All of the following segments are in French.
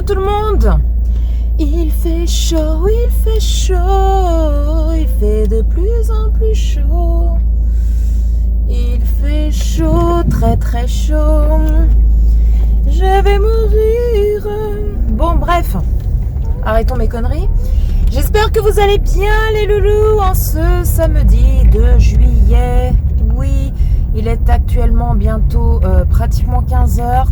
tout le monde. Il fait chaud, il fait de plus en plus chaud. Il fait chaud, très très chaud. Je vais mourir. Bon, bref, arrêtons mes conneries. J'espère que vous allez bien les loulous en ce samedi 2 juillet. Oui, il est actuellement bientôt pratiquement 15h.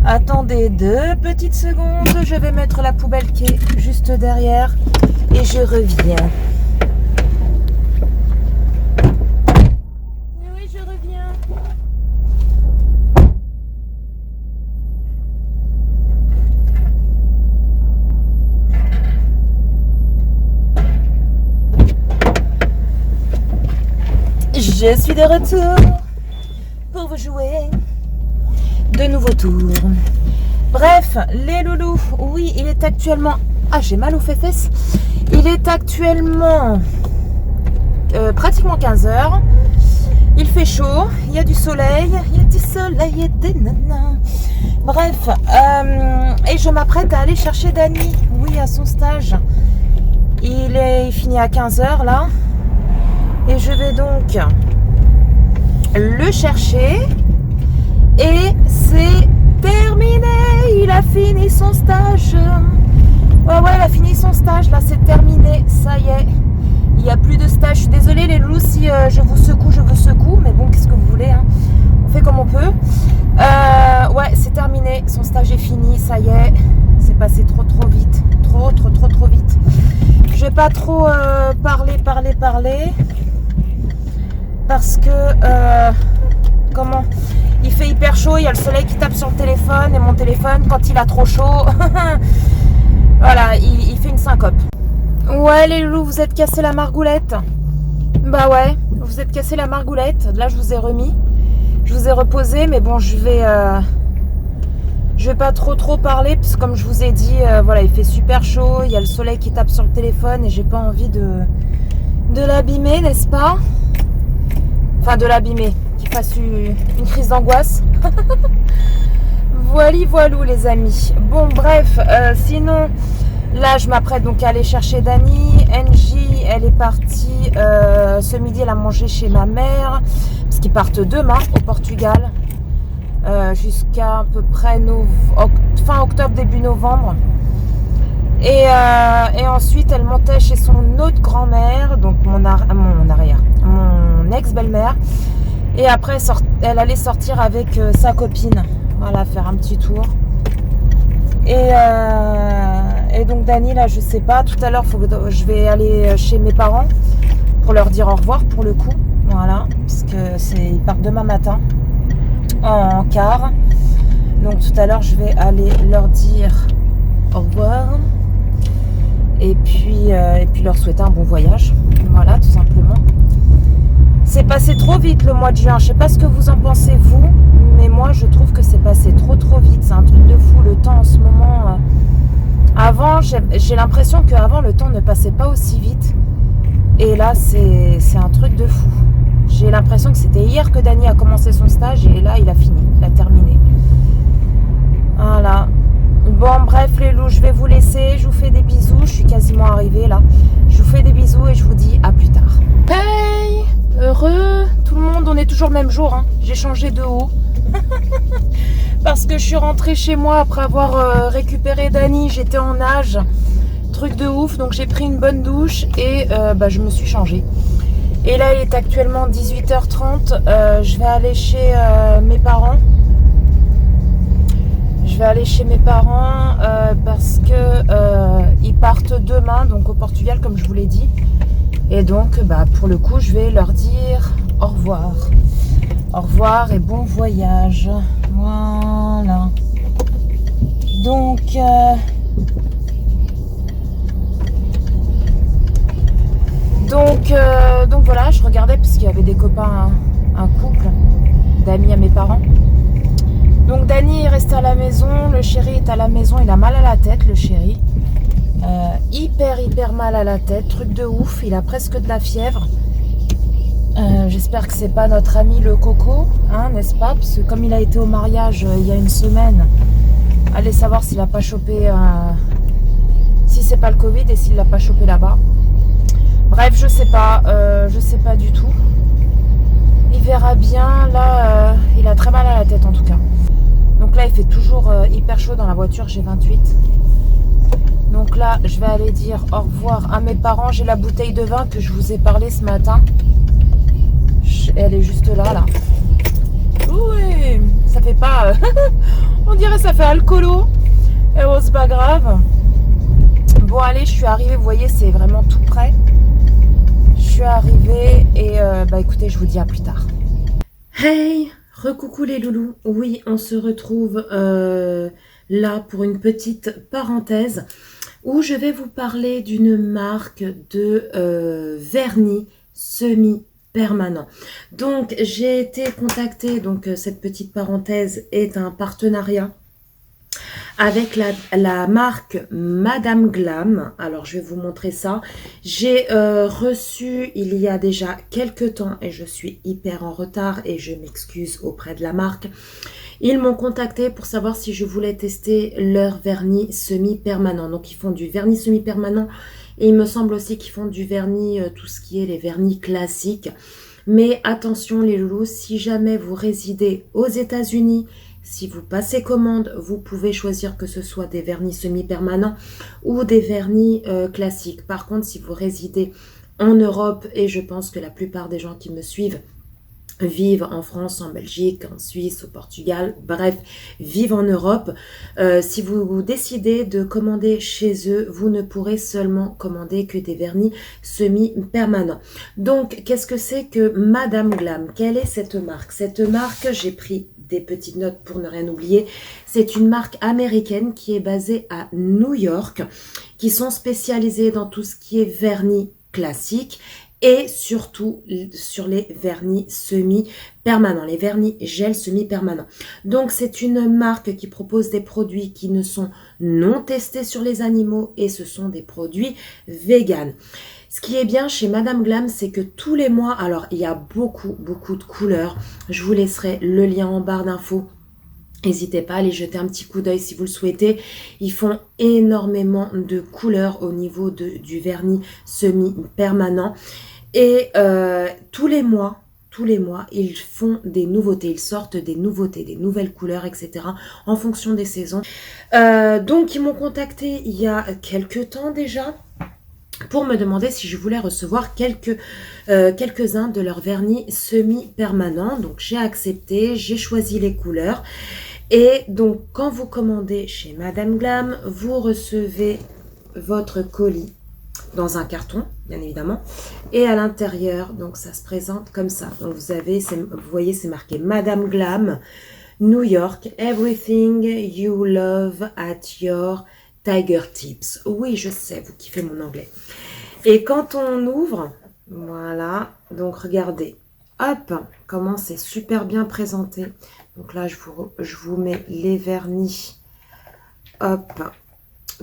Attendez 2 petites secondes, je vais mettre la poubelle qui est juste derrière et je reviens. Oui, je reviens. Je suis de retour pour vous jouer de nouveaux tours. Bref, les loulous, oui, il est actuellement... Ah, j'ai mal aux fesses. Il est actuellement pratiquement 15h. Il fait chaud, il y a du soleil, et des nanas. Bref, et je m'apprête à aller chercher Dany, oui, à son stage. Il finit à 15h, là. Et je vais donc le chercher. Et c'est terminé. Il a fini son stage. Ouais, il a fini son stage. Là, c'est terminé. Ça y est. Il n'y a plus de stage. Je suis désolée, les loulous, si je vous secoue. Mais bon, qu'est-ce que vous voulez, hein. On fait comme on peut. Ouais, c'est terminé. Son stage est fini. Ça y est. C'est passé trop vite. Trop vite. Je vais pas trop parler. Parce que... comment ? Il fait hyper chaud, il y a le soleil qui tape sur le téléphone et mon téléphone, quand il a trop chaud, voilà, il fait une syncope. Ouais, les loulous, vous êtes cassé la margoulette. Bah ouais, vous êtes cassé la margoulette. Là, je vous ai remis. Je vous ai reposé, mais bon, je vais pas trop parler, parce que comme je vous ai dit, voilà, il fait super chaud, il y a le soleil qui tape sur le téléphone et j'ai pas envie de l'abîmer, n'est-ce pas ? Enfin, de l'abîmer. Fasse une crise d'angoisse. Voilou les amis. Bon, bref, sinon là je m'apprête donc à aller chercher Dany. NJ, elle est partie ce midi, elle a mangé chez ma mère parce qu'ils partent demain au Portugal jusqu'à à peu près fin octobre, début novembre. Et ensuite elle montait chez son autre grand-mère, donc mon ex-belle-mère. Et après, elle allait sortir avec sa copine. Voilà, faire un petit tour. Et donc, Dany, là, je sais pas. Tout à l'heure, je vais aller chez mes parents pour leur dire au revoir, pour le coup. Voilà, parce que ils partent demain matin en car. Donc, tout à l'heure, je vais aller leur dire au revoir. Et puis leur souhaiter un bon voyage. Voilà, tout simplement. C'est passé trop vite le mois de juin. Je sais pas ce que vous en pensez vous, mais moi je trouve que c'est passé trop vite. C'est un truc de fou le temps en ce moment. Avant, j'ai l'impression qu'avant le temps ne passait pas aussi vite. Et là c'est un truc de fou. J'ai l'impression que c'était hier que Dany a commencé son stage et là il a fini, il a terminé. Voilà. Bon bref les loups, je vais vous laisser. Je vous fais des bisous. Je suis quasiment arrivée là. Je vous fais des bisous et je vous dis à plus tard. Hey! Heureux, tout le monde, on est toujours le même jour, hein. J'ai changé de haut parce que je suis rentrée chez moi après avoir récupéré Dany, j'étais en nage, truc de ouf, donc j'ai pris une bonne douche et je me suis changée. Et là il est actuellement 18h30, je vais aller chez mes parents. Parce que ils partent demain, donc au Portugal comme je vous l'ai dit. Et donc, pour le coup, je vais leur dire au revoir. Au revoir et bon voyage. Voilà. Donc voilà, je regardais parce qu'il y avait des copains, un couple d'amis à mes parents. Donc Dany est resté à la maison, le chéri est à la maison, il a mal à la tête, le chéri. Hyper mal à la tête, truc de ouf, il a presque de la fièvre. J'espère que c'est pas notre ami le Coco, hein, n'est-ce pas? Parce que comme il a été au mariage il y a une semaine, Allez savoir s'il n'a pas chopé... si c'est pas le Covid et s'il l'a pas chopé là-bas. Bref, je sais pas du tout. Il verra bien. Là, il a très mal à la tête en tout cas. Donc là, il fait toujours hyper chaud dans la voiture. J'ai 28. Donc là, je vais aller dire au revoir à mes parents. J'ai la bouteille de vin que je vous ai parlé ce matin. Elle est juste là. Oui, ça fait pas... on dirait ça fait alcoolo. Et oh, c'est pas grave. Bon, allez, je suis arrivée. Vous voyez, c'est vraiment tout près. Je suis arrivée et bah écoutez, je vous dis à plus tard. Hey, recoucou les loulous. Oui, on se retrouve là pour une petite parenthèse où je vais vous parler d'une marque de vernis semi-permanent. Donc, j'ai été contactée, donc cette petite parenthèse est un partenariat avec la marque Madame Glam. Alors, je vais vous montrer ça. J'ai reçu il y a déjà quelques temps, et je suis hyper en retard et je m'excuse auprès de la marque. Ils m'ont contacté pour savoir si je voulais tester leur vernis semi-permanent. Donc, ils font du vernis semi-permanent et il me semble aussi qu'ils font du vernis, tout ce qui est les vernis classiques. Mais attention les loulous, si jamais vous résidez aux États-Unis, si vous passez commande, vous pouvez choisir que ce soit des vernis semi-permanents ou des vernis classiques. Par contre, si vous résidez en Europe, et je pense que la plupart des gens qui me suivent vivent en France, en Belgique, en Suisse, au Portugal, bref, vivent en Europe. Si vous décidez de commander chez eux, vous ne pourrez seulement commander que des vernis semi-permanents. Donc, qu'est-ce que c'est que Madame Glam? Quelle est cette marque? Cette marque, j'ai pris des petites notes pour ne rien oublier. C'est une marque américaine qui est basée à New York, qui sont spécialisées dans tout ce qui est vernis classique et surtout sur les vernis semi-permanents, les vernis gel semi-permanents. Donc, c'est une marque qui propose des produits qui ne sont non testés sur les animaux et ce sont des produits véganes. Ce qui est bien chez Madame Glam, c'est que tous les mois, alors il y a beaucoup de couleurs. Je vous laisserai le lien en barre d'infos. N'hésitez pas à aller jeter un petit coup d'œil si vous le souhaitez. Ils font énormément de couleurs au niveau du vernis semi-permanent. Et tous les mois, ils font des nouveautés. Ils sortent des nouveautés, des nouvelles couleurs, etc. en fonction des saisons. Donc, ils m'ont contacté il y a quelques temps déjà pour me demander si je voulais recevoir quelques-uns de leurs vernis semi-permanents. Donc, j'ai accepté, j'ai choisi les couleurs. Et donc, quand vous commandez chez Madame Glam, vous recevez votre colis dans un carton, bien évidemment. Et à l'intérieur, donc, ça se présente comme ça. Donc, vous voyez, c'est marqué Madame Glam, New York, everything you love at your Tiger Tips. Oui, je sais, vous kiffez mon anglais. Et quand on ouvre, voilà, donc regardez, hop, comment c'est super bien présenté. Donc là, je vous mets les vernis, hop,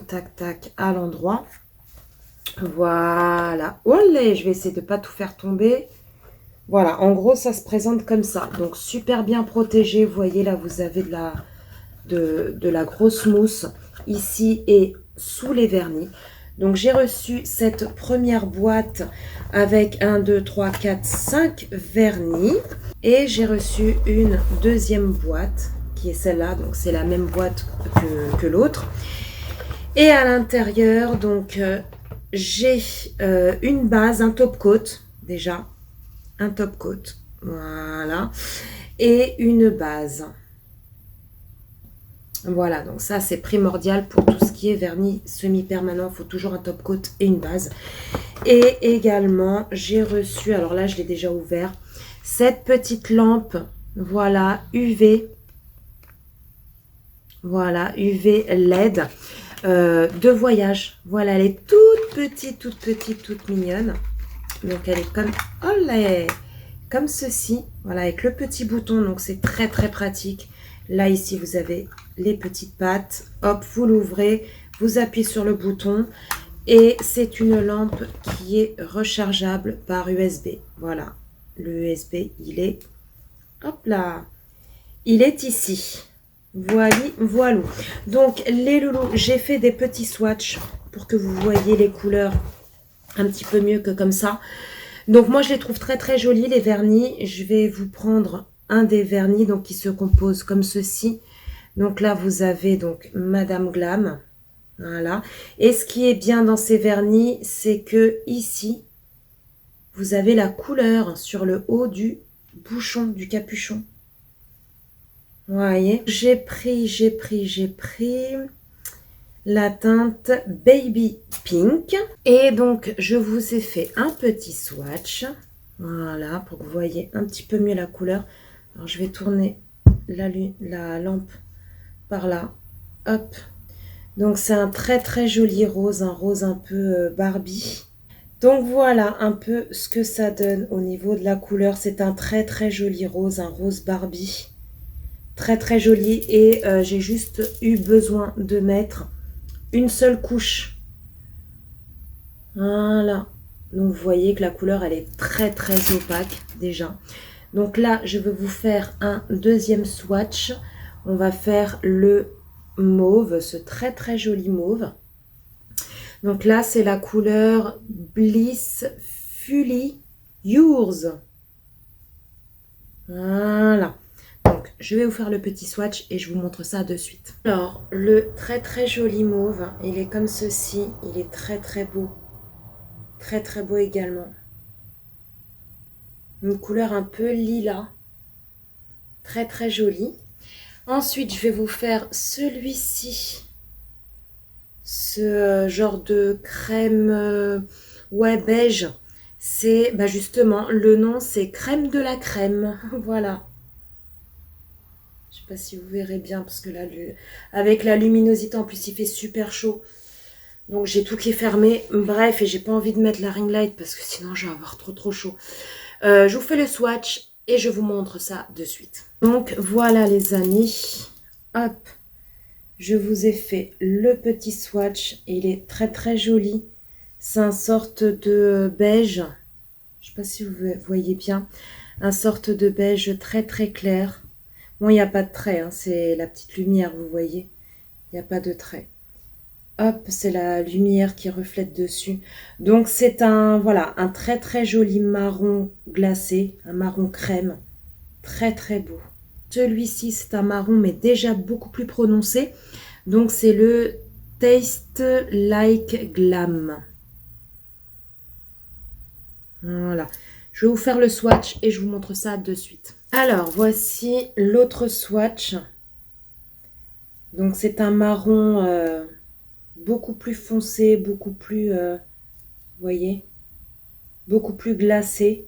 tac, tac, à l'endroit. Voilà, olé, je vais essayer de ne pas tout faire tomber. Voilà, en gros, ça se présente comme ça. Donc, super bien protégé. Vous voyez, là, vous avez de la grosse mousse ici et sous les vernis. Donc, j'ai reçu cette première boîte avec 1, 2, 3, 4, 5 vernis. Et j'ai reçu une deuxième boîte qui est celle-là. Donc, c'est la même boîte que l'autre. Et à l'intérieur, donc, j'ai une base, un top coat, déjà. Un top coat. Voilà. Et une base. Voilà, donc ça c'est primordial pour tout ce qui est vernis semi-permanent. Il faut toujours un top coat et une base. Et également, j'ai reçu, alors là je l'ai déjà ouvert, cette petite lampe, voilà, UV. Voilà, UV LED de voyage. Voilà, elle est toute petite, toute mignonne. Donc elle est comme, oh là, comme ceci. Voilà, avec le petit bouton, donc c'est très pratique. Là, ici, vous avez les petites pattes. Hop, vous l'ouvrez, vous appuyez sur le bouton. Et c'est une lampe qui est rechargeable par USB. Voilà, le USB, il est... Hop là, il est ici. Voilà. Donc les loulous, j'ai fait des petits swatchs pour que vous voyez les couleurs un petit peu mieux que comme ça. Donc moi je les trouve très très jolis les vernis. Je vais vous prendre un des vernis donc qui se compose comme ceci. Donc là vous avez donc Madame Glam. Voilà. Et ce qui est bien dans ces vernis, c'est que ici vous avez la couleur sur le haut du bouchon, du capuchon. Vous voyez, j'ai pris la teinte Baby Pink. Et donc, je vous ai fait un petit swatch. Voilà, pour que vous voyez un petit peu mieux la couleur. Alors, je vais tourner la lampe par là. Hop. Donc, c'est un très très joli rose, un rose un peu Barbie. Donc, voilà un peu ce que ça donne au niveau de la couleur. C'est un très très joli rose, un rose Barbie. Très très joli et j'ai juste eu besoin de mettre une seule couche. Voilà. Donc vous voyez que la couleur elle est très très opaque déjà. Donc là je vais vous faire un deuxième swatch. On va faire le mauve, ce très très joli mauve. Donc là c'est la couleur Bliss Fully Yours. Voilà. Donc, je vais vous faire le petit swatch et je vous montre ça de suite. Alors, le très très joli mauve, il est comme ceci. Il est très très beau. Très très beau également. Une couleur un peu lilas. Très très jolie. Ensuite, je vais vous faire celui-ci. Ce genre de crème, ouais, beige. C'est, bah justement, le nom c'est crème de la crème. Voilà. Je sais pas si vous verrez bien parce que là, avec la luminosité, en plus, il fait super chaud. Donc, j'ai tout qui est fermé. Bref, et j'ai pas envie de mettre la ring light parce que sinon, je vais avoir trop chaud. Je vous fais le swatch et je vous montre ça de suite. Donc, voilà les amis. Hop. Je vous ai fait le petit swatch. Il est très très joli. C'est une sorte de beige. Je sais pas si vous voyez bien. Une sorte de beige très très clair. Bon, il n'y a pas de trait, hein, c'est la petite lumière, vous voyez. Il n'y a pas de trait. Hop, c'est la lumière qui reflète dessus. Donc, c'est voilà, un très très joli marron glacé, un marron crème. Très très beau. Celui-ci, c'est un marron, mais déjà beaucoup plus prononcé. Donc, c'est le Taste Like Glam. Voilà. Je vais vous faire le swatch et je vous montre ça de suite. Alors, voici l'autre swatch. Donc, c'est un marron beaucoup plus foncé, beaucoup plus, vous voyez, beaucoup plus glacé.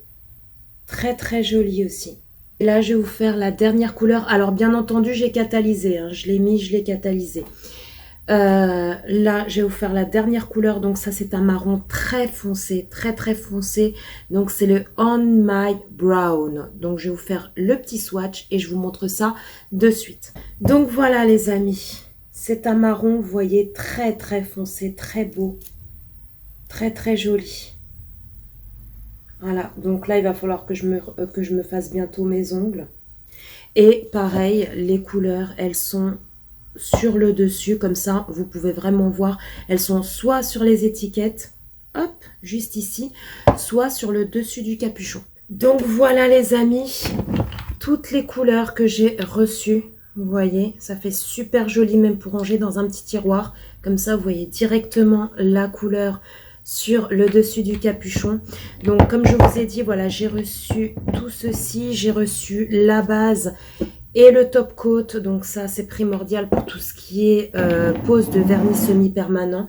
Très, très joli aussi. Et là, je vais vous faire la dernière couleur. Alors, bien entendu, j'ai catalysé. Hein. Je l'ai mis, je l'ai catalysé. Là, je vais vous faire la dernière couleur. Donc, ça, c'est un marron très foncé, très, très foncé. Donc, c'est le On My Brown. Donc, je vais vous faire le petit swatch et je vous montre ça de suite. Donc, voilà, les amis. C'est un marron, vous voyez, très, très foncé, très beau. Très, très joli. Voilà. Donc, là, il va falloir que je me fasse bientôt mes ongles. Et pareil, les couleurs, elles sont sur le dessus, comme ça, vous pouvez vraiment voir. Elles sont soit sur les étiquettes, hop, juste ici, soit sur le dessus du capuchon. Donc voilà les amis, toutes les couleurs que j'ai reçues. Vous voyez, ça fait super joli même pour ranger dans un petit tiroir. Comme ça, vous voyez directement la couleur sur le dessus du capuchon. Donc comme je vous ai dit, voilà, j'ai reçu tout ceci. J'ai reçu la base et le top coat, donc ça c'est primordial pour tout ce qui est pose de vernis semi-permanent.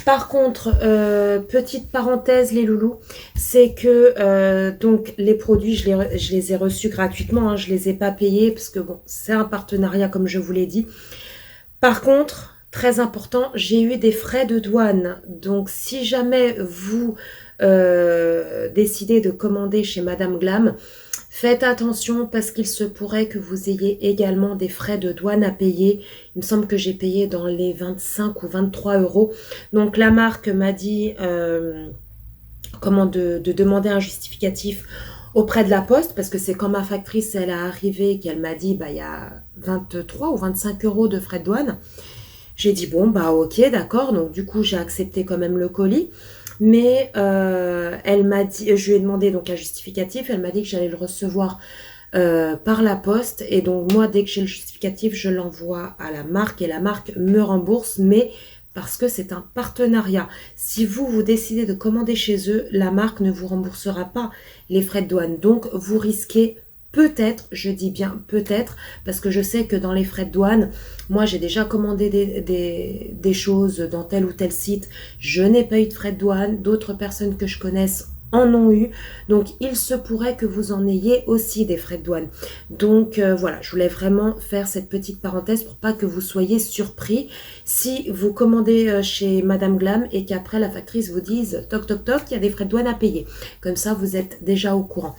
Par contre, petite parenthèse les loulous, c'est que donc les produits, je les ai reçus gratuitement, hein, je les ai pas payés parce que bon, c'est un partenariat comme je vous l'ai dit. Par contre, très important, j'ai eu des frais de douane. Donc si jamais vous décidez de commander chez Madame Glam, faites attention parce qu'il se pourrait que vous ayez également des frais de douane à payer. Il me semble que j'ai payé dans les 25 ou 23 euros. Donc la marque m'a dit comment de demander un justificatif auprès de la poste, parce que c'est quand ma factrice, elle est arrivée, qu'elle m'a dit, bah, il y a 23 ou 25 euros de frais de douane. J'ai dit, bon, bah, ok, d'accord. Donc, du coup, j'ai accepté quand même le colis. Mais elle m'a dit, je lui ai demandé donc un justificatif, elle m'a dit que j'allais le recevoir par la poste. Et donc, moi, dès que j'ai le justificatif, je l'envoie à la marque et la marque me rembourse, mais parce que c'est un partenariat. Si vous, vous décidez de commander chez eux, la marque ne vous remboursera pas les frais de douane. Donc, vous risquez peut-être, je dis bien peut-être, parce que je sais que dans les frais de douane, moi j'ai déjà commandé des choses dans tel ou tel site, je n'ai pas eu de frais de douane, d'autres personnes que je connaisse en ont eu, donc il se pourrait que vous en ayez aussi des frais de douane. Donc voilà, je voulais vraiment faire cette petite parenthèse pour pas que vous soyez surpris si vous commandez chez Madame Glam et qu'après la factrice vous dise toc toc toc, il y a des frais de douane à payer. Comme ça, vous êtes déjà au courant.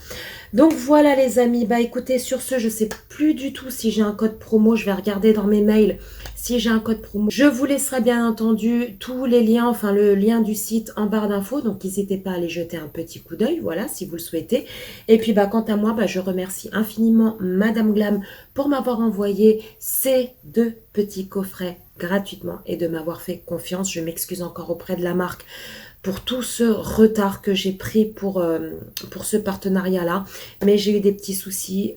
Donc voilà les amis, bah écoutez, sur ce, je sais plus du tout si j'ai un code promo, je vais regarder dans mes mails si j'ai un code promo. Je vous laisserai bien entendu tous les liens, enfin le lien du site en barre d'infos, donc n'hésitez pas à aller jeter un petit coup d'œil, voilà, si vous le souhaitez. Et puis bah quant à moi, bah, je remercie infiniment Madame Glam pour m'avoir envoyé ces 2 petits coffrets gratuitement et de m'avoir fait confiance. Je m'excuse encore auprès de la marque pour tout ce retard que j'ai pris pour ce partenariat-là. Mais j'ai eu des petits soucis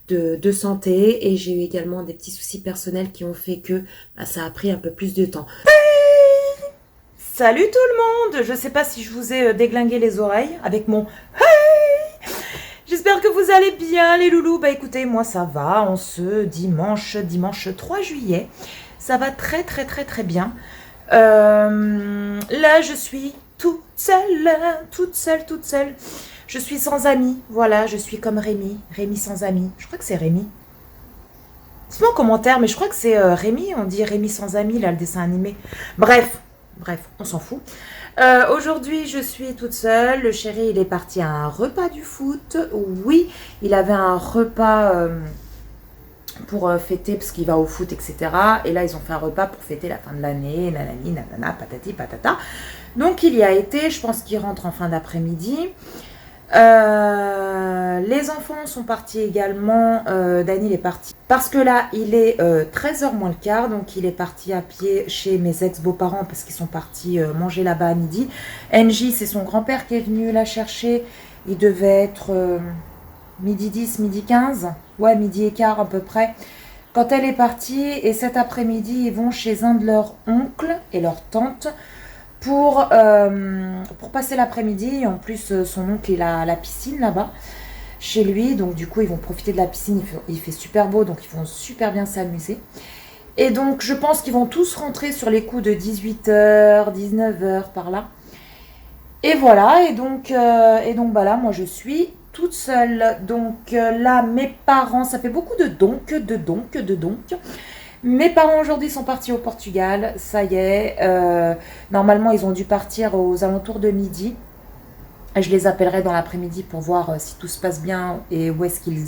de santé et j'ai eu également des petits soucis personnels qui ont fait que bah, ça a pris un peu plus de temps. Hey, salut tout le monde! Je sais pas si je vous ai déglingué les oreilles avec mon hey. J'espère que vous allez bien les loulous. Bah écoutez, moi ça va en ce dimanche 3 juillet. Ça va très très très très bien. Là, je suis toute seule. Je suis sans amis. Voilà, je suis comme Rémi. Rémi sans amis. Je crois que c'est Rémi. Dites-moi en commentaire, mais je crois que c'est Rémi. On dit Rémi sans amis, là, le dessin animé. Bref, on s'en fout. Aujourd'hui, je suis toute seule. Le chéri, il est parti à un repas du foot. Oui, il avait un repas... pour fêter, parce qu'il va au foot, etc. Et là, ils ont fait un repas pour fêter la fin de l'année, nanani, nanana, patati, patata. Donc, il y a été, je pense qu'il rentre en fin d'après-midi. Les enfants sont partis également. Dany, il est parti. Parce que là, il est 13h moins le quart, donc il est parti à pied chez mes ex-beaux-parents parce qu'ils sont partis manger là-bas à midi. NJ, c'est son grand-père qui est venu la chercher. Il devait être... midi 10, midi 15, ouais, midi et quart à peu près, quand elle est partie. Et cet après-midi, ils vont chez un de leurs oncles et leur tante pour passer l'après-midi. En plus, son oncle, il a la piscine là-bas, chez lui. Donc, du coup, ils vont profiter de la piscine. Il fait super beau, donc ils vont super bien s'amuser. Et donc, je pense qu'ils vont tous rentrer sur les coups de 18h, 19h, par là. Et voilà, et donc bah là, moi, je suis... toute seule. Donc là, mes parents, ça fait beaucoup de donc. Mes parents aujourd'hui sont partis au Portugal, ça y est. Normalement, ils ont dû partir aux alentours de midi. Je les appellerai dans l'après-midi pour voir si tout se passe bien et où est-ce qu'ils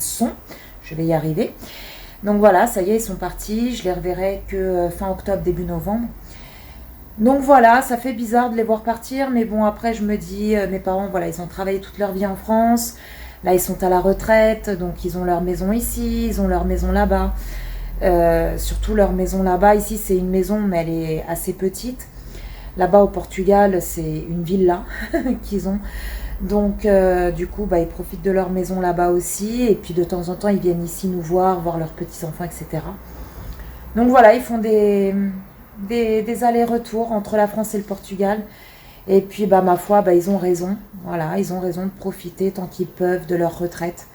sont. Je vais y arriver. Donc voilà, ça y est, ils sont partis. Je les reverrai que fin octobre, début novembre. Donc voilà, ça fait bizarre de les voir partir, mais bon, après je me dis, mes parents, voilà, ils ont travaillé toute leur vie en France, là ils sont à la retraite, donc ils ont leur maison ici, ils ont leur maison là-bas, surtout leur maison là-bas, ici c'est une maison, mais elle est assez petite, là-bas au Portugal, c'est une villa qu'ils ont, donc du coup, bah, ils profitent de leur maison là-bas aussi, et puis de temps en temps, ils viennent ici nous voir leurs petits-enfants, etc. Donc voilà, ils font des allers-retours entre la France et le Portugal. Et puis, bah, ma foi, bah, ils ont raison. Voilà, ils ont raison de profiter tant qu'ils peuvent de leur retraite.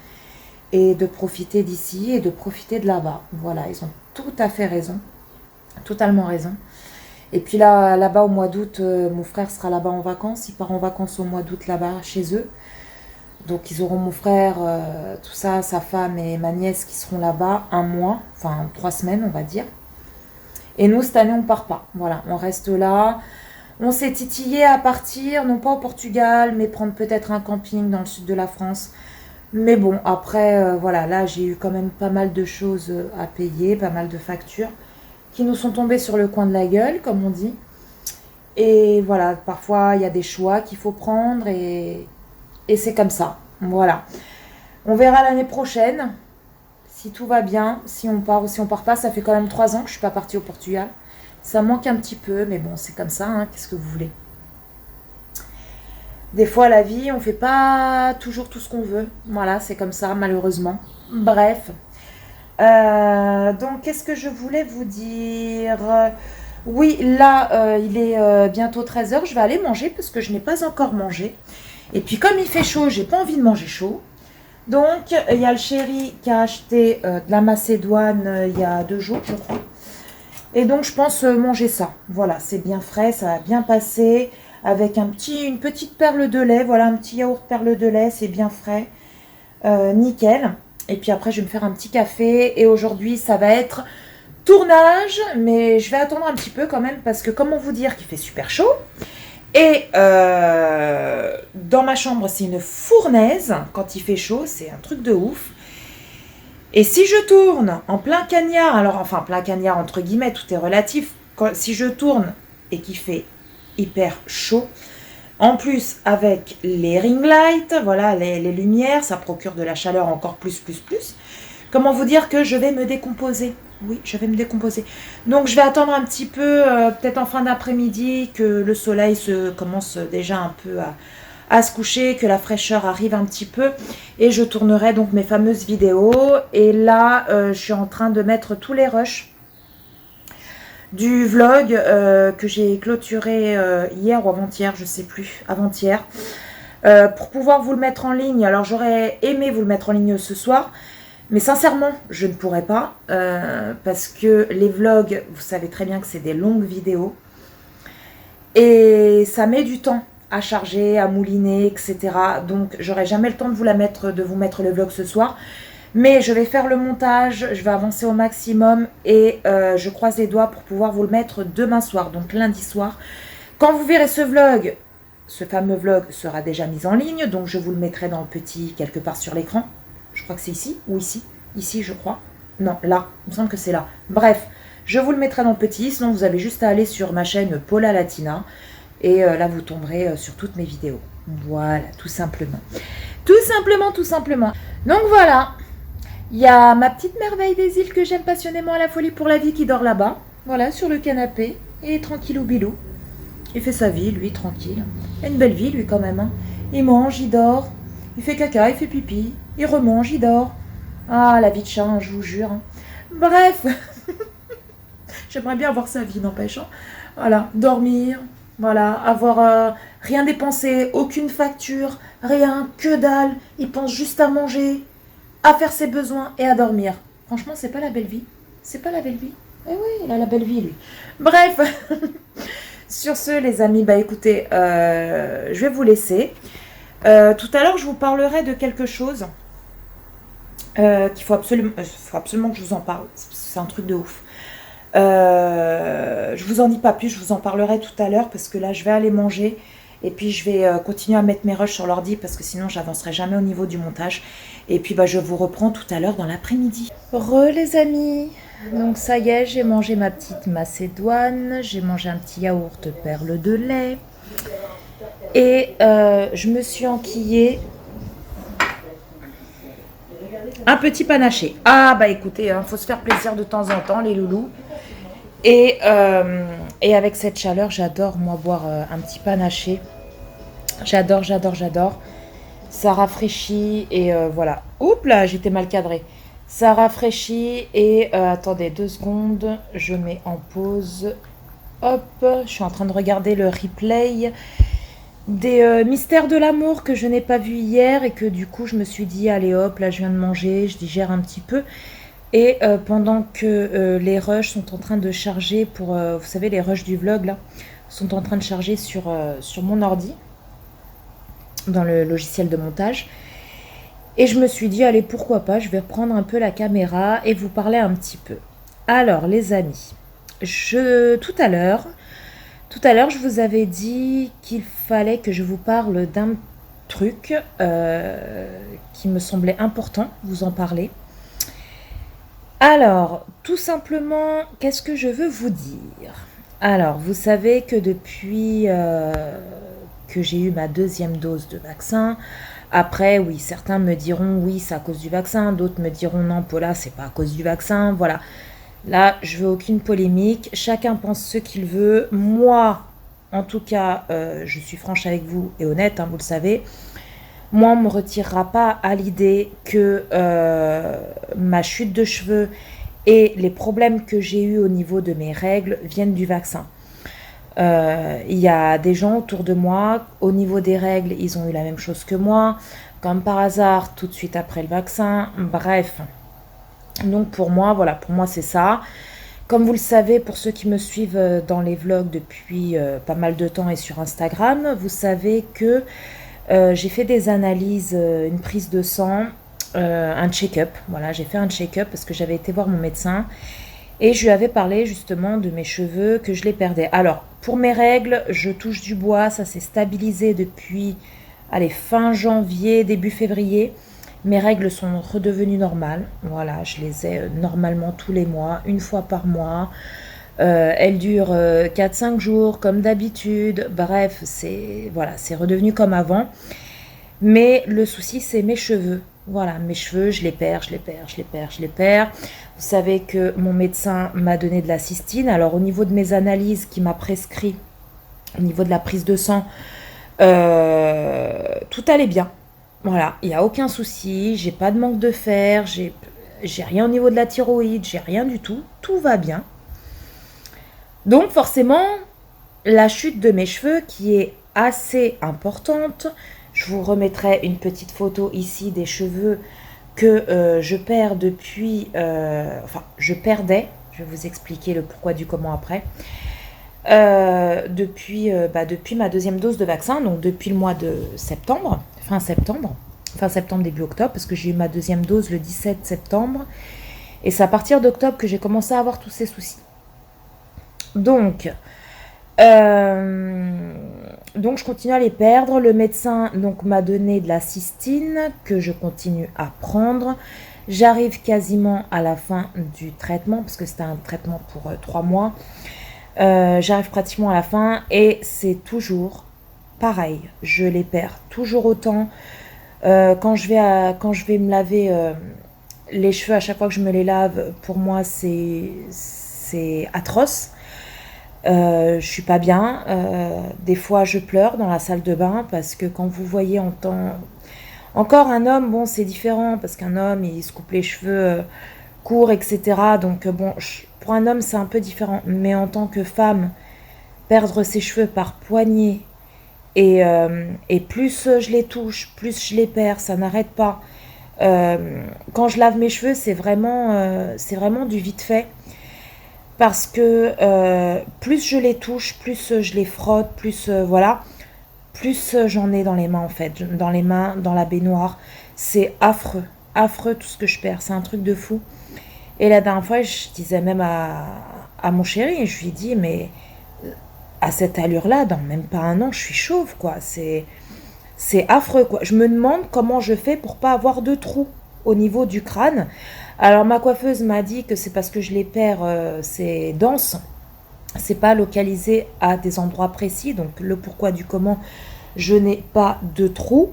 Et de profiter d'ici et de profiter de là-bas. Voilà, ils ont tout à fait raison. Totalement raison. Et puis là-bas, au mois d'août, mon frère sera là-bas en vacances. Il part en vacances au mois d'août là-bas, chez eux. Donc, ils auront mon frère, tout ça, sa femme et ma nièce qui seront là-bas un mois. Enfin, 3 semaines, on va dire. Et nous, cette année, on part pas. Voilà, on reste là. On s'est titillé à partir, non pas au Portugal, mais prendre peut-être un camping dans le sud de la France. Mais bon, après, voilà, là, j'ai eu quand même pas mal de choses à payer, pas mal de factures qui nous sont tombées sur le coin de la gueule, comme on dit. Et voilà, parfois, il y a des choix qu'il faut prendre. Et et c'est comme ça. Voilà. On verra l'année prochaine, si tout va bien, si on part ou si on part pas. Ça fait quand même 3 ans que je suis pas partie au Portugal. Ça manque un petit peu, mais bon, c'est comme ça, hein, qu'est-ce que vous voulez. Des fois, la vie, on fait pas toujours tout ce qu'on veut. Voilà, c'est comme ça, malheureusement. Bref. Donc, qu'est-ce que je voulais vous dire? Oui, là, il est bientôt 13 h. Je vais aller manger parce que je n'ai pas encore mangé. Et puis, comme il fait chaud, j'ai pas envie de manger chaud. Donc, il y a le chéri qui a acheté de la Macédoine il y a 2 jours, je crois. Et donc, je pense manger ça. Voilà, c'est bien frais, ça va bien passer. Avec une petite perle de lait. Voilà, un petit yaourt perle de lait, c'est bien frais. Nickel. Et puis après, je vais me faire un petit café. Et aujourd'hui, ça va être tournage. Mais je vais attendre un petit peu quand même. Parce que comment vous dire qu'il fait super chaud. Et dans ma chambre, c'est une fournaise. Quand il fait chaud, c'est un truc de ouf. Et si je tourne en plein cagnard, alors enfin plein cagnard entre guillemets, tout est relatif. Si je tourne et qu'il fait hyper chaud, en plus avec les ring lights, voilà, les lumières, ça procure de la chaleur encore plus. Comment vous dire que je vais me décomposer? Oui, je vais me décomposer. Donc je vais attendre un petit peu, peut-être en fin d'après-midi, que le soleil commence déjà un peu à se coucher, que la fraîcheur arrive un petit peu, et je tournerai donc mes fameuses vidéos. Et là, je suis en train de mettre tous les rushs du vlog que j'ai clôturé hier ou avant-hier, je sais plus, avant-hier, pour pouvoir vous le mettre en ligne. Alors j'aurais aimé vous le mettre en ligne ce soir, mais sincèrement, je ne pourrais pas, parce que les vlogs, vous savez très bien que c'est des longues vidéos, et ça met du temps à charger, à mouliner, etc. Donc j'aurai jamais le temps de vous mettre le vlog ce soir. Mais je vais faire le montage, je vais avancer au maximum et je croise les doigts pour pouvoir vous le mettre demain soir, donc lundi soir. Quand vous verrez ce vlog, ce fameux vlog sera déjà mis en ligne, donc je vous le mettrai dans le petit quelque part sur l'écran. Je crois que c'est ici ou ici. Ici, je crois. Non, là. Il me semble que c'est là. Bref, je vous le mettrai dans le petit. Sinon, vous avez juste à aller sur ma chaîne Paula Latina. Et là, vous tomberez sur toutes mes vidéos. Voilà, tout simplement. Tout simplement. Donc voilà. Il y a ma petite merveille des îles que j'aime passionnément à la folie pour la vie qui dort là-bas. Voilà, sur le canapé. Et tranquillou bilou. Il fait sa vie, lui, tranquille. Il a une belle vie, lui, quand même. Hein. Il mange, il dort. Il fait caca, il fait pipi. Il remange, il dort. Ah, la vie de chat, hein, je vous jure. Hein. Bref. J'aimerais bien avoir sa vie, n'empêche. Hein. Voilà, dormir. Voilà, avoir rien dépensé, aucune facture, rien, que dalle. Il pense juste à manger, à faire ses besoins et à dormir. Franchement, c'est pas la belle vie. C'est pas la belle vie. Eh oui, il a la belle vie, lui. Bref. Sur ce, les amis, bah écoutez, je vais vous laisser. Tout à l'heure, je vous parlerai de quelque chose qu'il faut absolument que je vous en parle. C'est un truc de ouf. Je vous en dis pas plus, je vous en parlerai tout à l'heure parce que là, je vais aller manger. Et puis, je vais continuer à mettre mes rushs sur l'ordi parce que sinon, j'avancerai jamais au niveau du montage. Et puis, bah, je vous reprends tout à l'heure dans l'après-midi. Les amis. Donc, ça y est, j'ai mangé ma petite macédoine. J'ai mangé un petit yaourt perle de lait. Et je me suis enquillée un petit panaché. Ah, bah écoutez, faut se faire plaisir de temps en temps, les loulous. Et avec cette chaleur, j'adore, moi, boire un petit panaché. J'adore. Ça rafraîchit et voilà. Oups là, j'étais mal cadrée. Ça rafraîchit et attendez 2 secondes. Je mets en pause. Hop, je suis en train de regarder le replay des mystères de l'amour que je n'ai pas vu hier et que du coup, je me suis dit, allez hop, là, je viens de manger, je digère un petit peu. Et pendant que les rushs sont en train de charger pour, vous savez, les rushs du vlog, là, sont en train de charger sur mon ordi, dans le logiciel de montage. Et je me suis dit, allez, pourquoi pas, je vais reprendre un peu la caméra et vous parler un petit peu. Alors, les amis, tout à l'heure, je vous avais dit qu'il fallait que je vous parle d'un truc qui me semblait important, vous en parler. Alors, tout simplement, qu'est-ce que je veux vous dire? Alors, vous savez que depuis que j'ai eu ma 2e dose de vaccin, Après, oui, certains me diront oui, c'est à cause du vaccin, d'autres me diront non, Paula, c'est pas à cause du vaccin. Voilà. Là, je veux aucune polémique. Chacun pense ce qu'il veut. Moi, en tout cas, je suis franche avec vous et honnête, hein, vous le savez. Moi, on ne me retirera pas à l'idée que ma chute de cheveux et les problèmes que j'ai eus au niveau de mes règles viennent du vaccin. Il y a des gens autour de moi, au niveau des règles, ils ont eu la même chose que moi, comme par hasard, tout de suite après le vaccin. Bref, donc pour moi, voilà, pour moi c'est ça. Comme vous le savez, pour ceux qui me suivent dans les vlogs depuis pas mal de temps et sur Instagram, vous savez que j'ai fait des analyses, une prise de sang, un check-up. Voilà, j'ai fait un check-up parce que j'avais été voir mon médecin et je lui avais parlé justement de mes cheveux, que je les perdais. Alors, pour mes règles, je touche du bois, ça s'est stabilisé depuis, allez, fin janvier, début février. Mes règles sont redevenues normales. Voilà, je les ai normalement tous les mois, une fois par mois. Elles durent 4-5 jours comme d'habitude. Bref, c'est voilà, c'est redevenu comme avant. Mais le souci, c'est mes cheveux. Voilà, mes cheveux, je les perds, je les perds, je les perds, je les perds. Vous savez que mon médecin m'a donné de la cystine. Alors au niveau de mes analyses qu'il m'a prescrit, au niveau de la prise de sang, tout allait bien. Voilà, il n'y a aucun souci, j'ai pas de manque de fer, j'ai rien au niveau de la thyroïde, j'ai rien du tout, tout va bien. Donc forcément, la chute de mes cheveux qui est assez importante, je vous remettrai une petite photo ici des cheveux que je perds depuis, enfin je perdais, je vais vous expliquer le pourquoi du comment après, depuis ma deuxième dose de vaccin, donc depuis le mois de septembre, fin septembre, début octobre, parce que j'ai eu ma deuxième dose le 17 septembre, et c'est à partir d'octobre que j'ai commencé à avoir tous ces soucis. Donc je continue à les perdre. Le médecin donc m'a donné de la cystine que je continue à prendre. J'arrive quasiment à la fin du traitement, parce que c'était un traitement pour 3 mois. J'arrive pratiquement à la fin et c'est toujours pareil. Je les perds toujours autant. Quand je vais me laver les cheveux, à chaque fois que je me les lave, pour moi c'est atroce. Je suis pas bien. Des fois, je pleure dans la salle de bain parce que quand vous voyez encore un homme, bon, c'est différent parce qu'un homme, il se coupe les cheveux courts, etc. Donc bon, pour un homme, c'est un peu différent. Mais en tant que femme, perdre ses cheveux par poignée et plus je les touche, plus je les perds, ça n'arrête pas. Quand je lave mes cheveux, c'est vraiment du vite fait. Parce que plus je les touche, plus je les frotte, plus voilà, plus j'en ai dans les mains en fait, dans les mains, dans la baignoire. C'est affreux, affreux tout ce que je perds, c'est un truc de fou. Et la dernière fois, je disais même à mon chéri, je lui ai dit, mais à cette allure-là, dans même pas un an, je suis chauve quoi, c'est affreux quoi. Je me demande comment je fais pour pas avoir de trous au niveau du crâne. Alors ma coiffeuse m'a dit que c'est parce que je les perds, c'est dense, c'est pas localisé à des endroits précis, donc le pourquoi du comment, je n'ai pas de trous,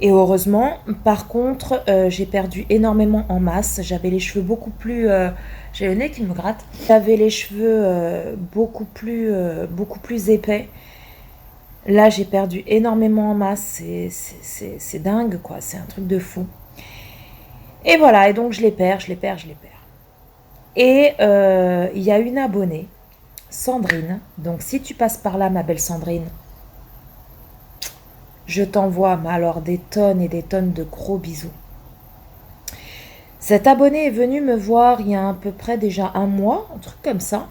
et heureusement. Par contre, j'ai perdu énormément en masse, j'avais les cheveux beaucoup plus, j'ai le nez qui me gratte, j'avais les cheveux beaucoup plus épais. Là j'ai perdu énormément en masse, c'est dingue quoi, c'est un truc de fou. Et voilà, et donc je les perds. Et il y a une abonnée, Sandrine. Donc si tu passes par là, ma belle Sandrine, je t'envoie alors des tonnes et des tonnes de gros bisous. Cette abonnée est venue me voir il y a à peu près déjà un mois, un truc comme ça,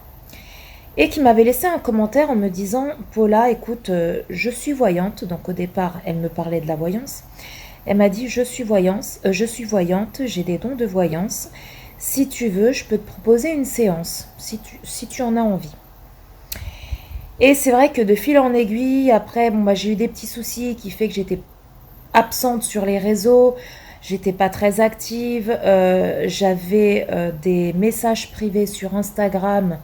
et qui m'avait laissé un commentaire en me disant « Paula, écoute, je suis voyante ». Donc au départ, elle me parlait de la voyance. Elle m'a dit je suis voyante, j'ai des dons de voyance. Si tu veux, je peux te proposer une séance, si tu en as envie. Et c'est vrai que de fil en aiguille, après, j'ai eu des petits soucis qui fait que j'étais absente sur les réseaux, j'étais pas très active, j'avais des messages privés sur Instagram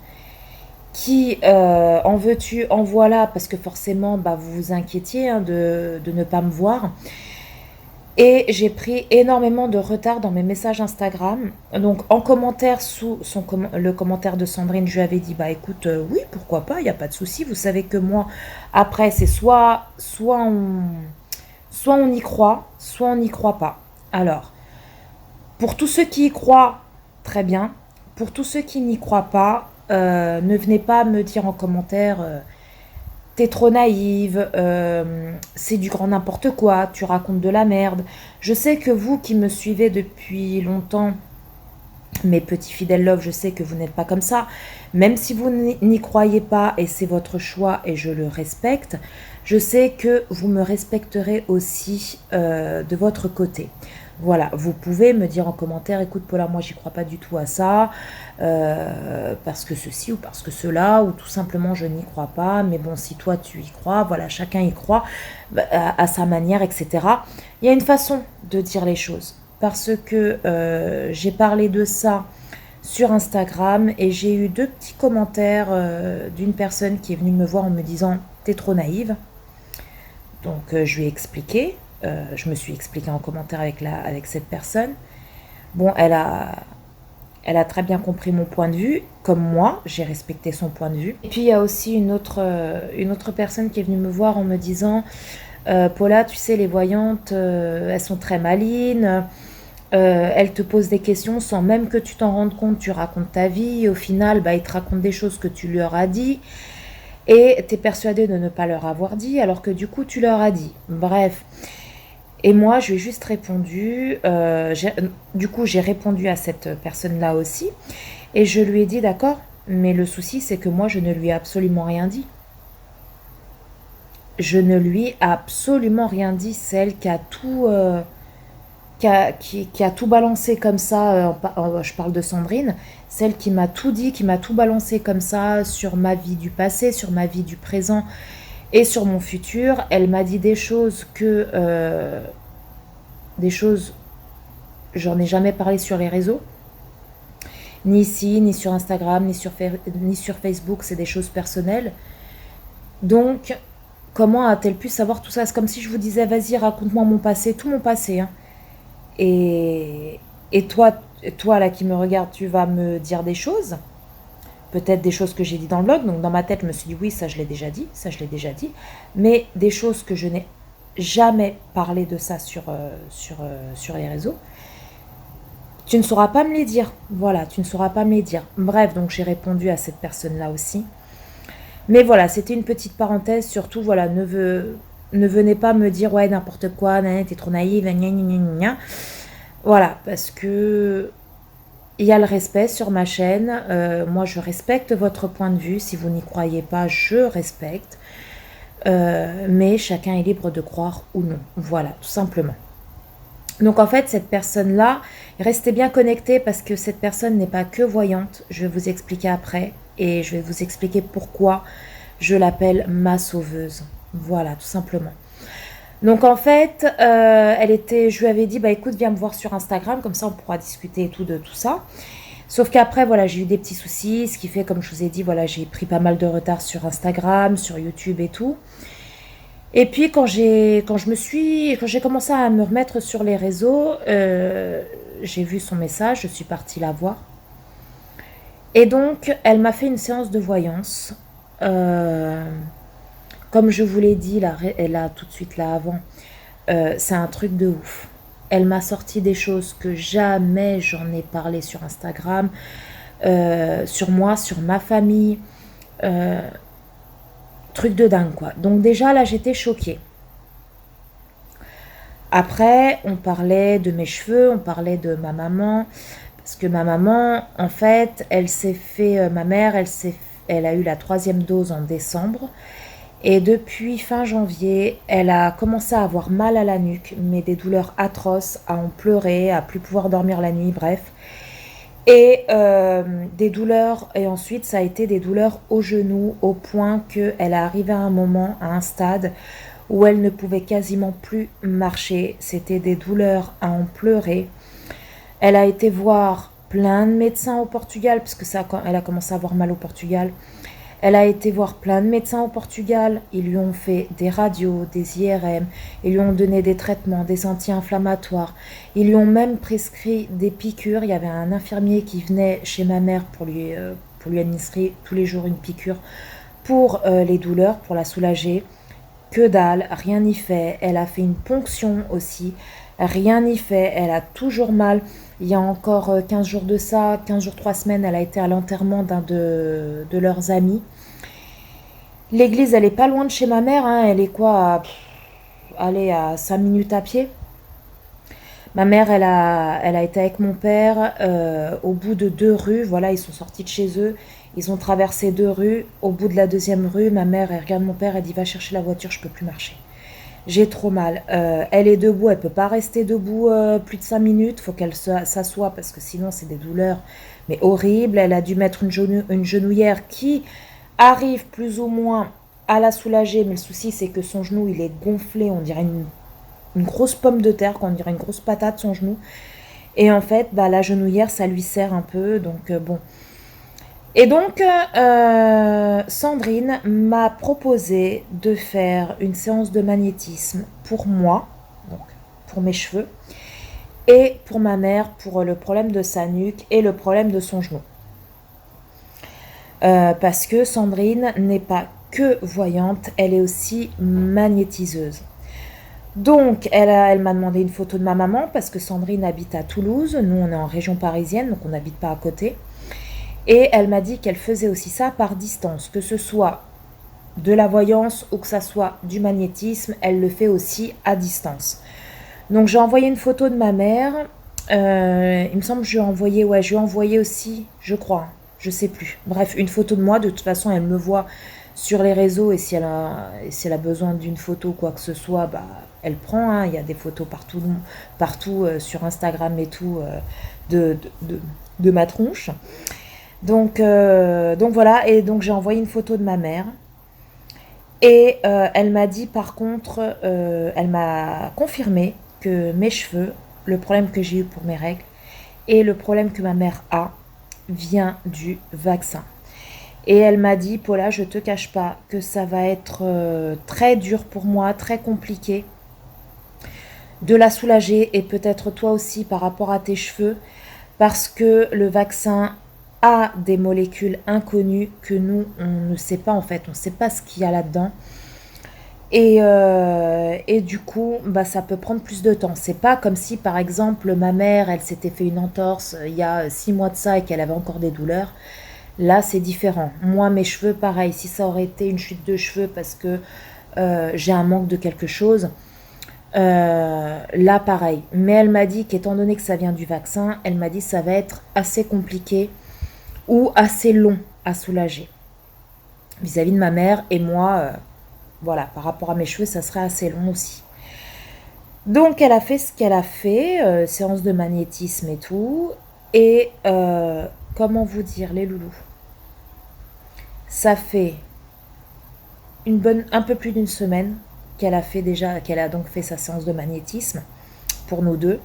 qui en veux-tu, en voilà, parce que forcément, vous vous inquiétiez de ne pas me voir. Et j'ai pris énormément de retard dans mes messages Instagram. Donc en commentaire sous le commentaire de Sandrine, je lui avais dit, bah écoute, oui, pourquoi pas, il n'y a pas de souci. Vous savez que moi, après, c'est soit on y croit, soit on n'y croit pas. Alors, pour tous ceux qui y croient, très bien. Pour tous ceux qui n'y croient pas, ne venez pas me dire en commentaire, t'es trop naïve, c'est du grand n'importe quoi, tu racontes de la merde. Je sais que vous qui me suivez depuis longtemps, mes petits fidèles love, je sais que vous n'êtes pas comme ça. Même si vous n'y croyez pas et c'est votre choix et je le respecte, je sais que vous me respecterez aussi de votre côté. Voilà, vous pouvez me dire en commentaire, écoute Paula, moi j'y crois pas du tout à ça, parce que ceci ou parce que cela, ou tout simplement je n'y crois pas, mais bon, si toi tu y crois, voilà, chacun y croit à sa manière, etc. Il y a une façon de dire les choses, parce que j'ai parlé de ça sur Instagram et j'ai eu 2 petits commentaires d'une personne qui est venue me voir en me disant « t'es trop naïve ». Donc je lui ai expliqué, je me suis expliquée en commentaire avec cette personne. Bon, elle a très bien compris mon point de vue, comme moi, j'ai respecté son point de vue. Et puis il y a aussi une autre personne qui est venue me voir en me disant Paula, tu sais, les voyantes, elles sont très malines, elles te posent des questions sans même que tu t'en rendes compte, tu racontes ta vie, et au final, bah, ils te racontent des choses que tu leur as dit, et tu es persuadé de ne pas leur avoir dit, alors que du coup, tu leur as dit. Bref. Et moi, je lui ai juste répondu, du coup, j'ai répondu à cette personne-là aussi, et je lui ai dit, d'accord, mais le souci, c'est que moi, je ne lui ai absolument rien dit. Je ne lui ai absolument rien dit, celle qui a tout, qui a tout balancé comme ça, je parle de Sandrine, celle qui m'a tout dit, qui m'a tout balancé comme ça sur ma vie du passé, sur ma vie du présent et sur mon futur. Elle m'a dit des choses j'en ai jamais parlé sur les réseaux, ni ici, ni sur Instagram, ni sur Facebook, c'est des choses personnelles. Donc, comment a-t-elle pu savoir tout ça? C'est comme si je vous disais, vas-y, raconte-moi mon passé, tout mon passé, hein. Et toi là qui me regarde, tu vas me dire des choses, peut-être des choses que j'ai dit dans le blog. Donc dans ma tête, je me suis dit oui, ça je l'ai déjà dit, mais des choses que je n'ai jamais parlé de ça sur les réseaux. Tu ne sauras pas me les dire. Voilà, tu ne sauras pas me les dire. Bref, donc j'ai répondu à cette personne-là aussi. Mais voilà, c'était une petite parenthèse. Surtout, voilà, ne venez pas me dire ouais n'importe quoi, t'es trop naïve, gna gna gna gna. Voilà, parce que il y a le respect sur ma chaîne. Moi, je respecte votre point de vue. Si vous n'y croyez pas, je respecte. Mais chacun est libre de croire ou non. Voilà, tout simplement. Donc en fait, cette personne-là, restez bien connectés parce que cette personne n'est pas que voyante. Je vais vous expliquer après et je vais vous expliquer pourquoi je l'appelle ma sauveuse. Voilà, tout simplement. Donc en fait, je lui avais dit, bah écoute, viens me voir sur Instagram, comme ça on pourra discuter et tout de tout ça. Sauf qu'après, voilà, j'ai eu des petits soucis, ce qui fait, comme je vous ai dit, voilà, j'ai pris pas mal de retard sur Instagram, sur YouTube et tout. Et puis quand j'ai commencé à me remettre sur les réseaux, j'ai vu son message, je suis partie la voir. Et donc, elle m'a fait une séance de voyance. Comme je vous l'ai dit, là, tout de suite là avant, c'est un truc de ouf. Elle m'a sorti des choses que jamais j'en ai parlé sur Instagram, sur moi, sur ma famille. Truc de dingue, quoi. Donc déjà, là, j'étais choquée. Après, on parlait de mes cheveux, on parlait de ma maman. Parce que ma maman, en fait, ma mère, elle a eu la 3e dose en décembre. Et depuis fin janvier, elle a commencé à avoir mal à la nuque, mais des douleurs atroces, à en pleurer, à plus pouvoir dormir la nuit, bref. Et des douleurs, et ensuite ça a été des douleurs au genou, au point qu'elle est arrivée à un moment, à un stade, où elle ne pouvait quasiment plus marcher. C'était des douleurs à en pleurer. Elle a été voir plein de médecins au Portugal, parce que elle a commencé à avoir mal au Portugal. Elle a été voir plein de médecins au Portugal. Ils lui ont fait des radios, des IRM. Ils lui ont donné des traitements, des anti-inflammatoires. Ils lui ont même prescrit des piqûres. Il y avait un infirmier qui venait chez ma mère pour lui administrer tous les jours une piqûre pour les douleurs, pour la soulager. Que dalle, rien n'y fait. Elle a fait une ponction aussi. Rien n'y fait. Elle a toujours mal. Il y a encore 15 jours de ça, 15 jours, 3 semaines, elle a été à l'enterrement d'un de leurs amis. L'église, elle est pas loin de chez ma mère, hein. Elle est quoi, allez, à 5 minutes à pied. Ma mère, elle a été avec mon père au bout de 2 rues. Voilà, ils sont sortis de chez eux. Ils ont traversé 2 rues. Au bout de la deuxième rue, ma mère, elle regarde mon père, elle dit va chercher la voiture, je peux plus marcher. J'ai trop mal. Elle est debout, elle peut pas rester debout plus de 5 minutes. Faut qu'elle s'assoie parce que sinon c'est des douleurs mais horribles. Elle a dû mettre une genouillère qui arrive plus ou moins à la soulager, mais le souci c'est que son genou il est gonflé, on dirait une grosse pomme de terre, on dirait une grosse patate son genou. Et en fait, bah, la genouillère ça lui sert un peu, donc bon. Et donc, Sandrine m'a proposé de faire une séance de magnétisme pour moi, donc pour mes cheveux, et pour ma mère pour le problème de sa nuque et le problème de son genou. Parce que Sandrine n'est pas que voyante, elle est aussi magnétiseuse. Donc, elle m'a demandé une photo de ma maman parce que Sandrine habite à Toulouse, nous on est en région parisienne, donc on n'habite pas à côté. Et elle m'a dit qu'elle faisait aussi ça par distance, que ce soit de la voyance ou que ça soit du magnétisme, elle le fait aussi à distance. Donc j'ai envoyé une photo de ma mère. Il me semble que je lui ai envoyé aussi, je crois, je sais plus. Bref, une photo de moi. De toute façon, elle me voit sur les réseaux et si elle a besoin d'une photo ou quoi que ce soit, bah, elle prend. Hein. Il y a des photos partout sur Instagram et tout de ma tronche. Donc voilà, et donc j'ai envoyé une photo de ma mère. Et elle m'a dit par contre, elle m'a confirmé que mes cheveux, le problème que j'ai eu pour mes règles et le problème que ma mère a vient du vaccin. Et elle m'a dit, Paula, je te cache pas que ça va être très dur pour moi, très compliqué de la soulager et peut-être toi aussi par rapport à tes cheveux parce que le vaccin a des molécules inconnues que nous, on ne sait pas en fait, on ne sait pas ce qu'il y a là-dedans. Et du coup, bah, ça peut prendre plus de temps. C'est pas comme si, par exemple, ma mère, elle s'était fait une entorse il y a 6 mois de ça et qu'elle avait encore des douleurs. Là, c'est différent. Moi, mes cheveux, pareil. Si ça aurait été une chute de cheveux parce que j'ai un manque de quelque chose, là, pareil. Mais elle m'a dit qu'étant donné que ça vient du vaccin, elle m'a dit que ça va être assez compliqué ou assez long à soulager vis-à-vis de ma mère et moi. Voilà, par rapport à mes cheveux, ça serait assez long aussi. Donc, elle a fait ce qu'elle a fait, séance de magnétisme et tout. Et comment vous dire, les loulous, ça fait un peu plus d'une semaine qu'elle a donc fait sa séance de magnétisme pour nous deux.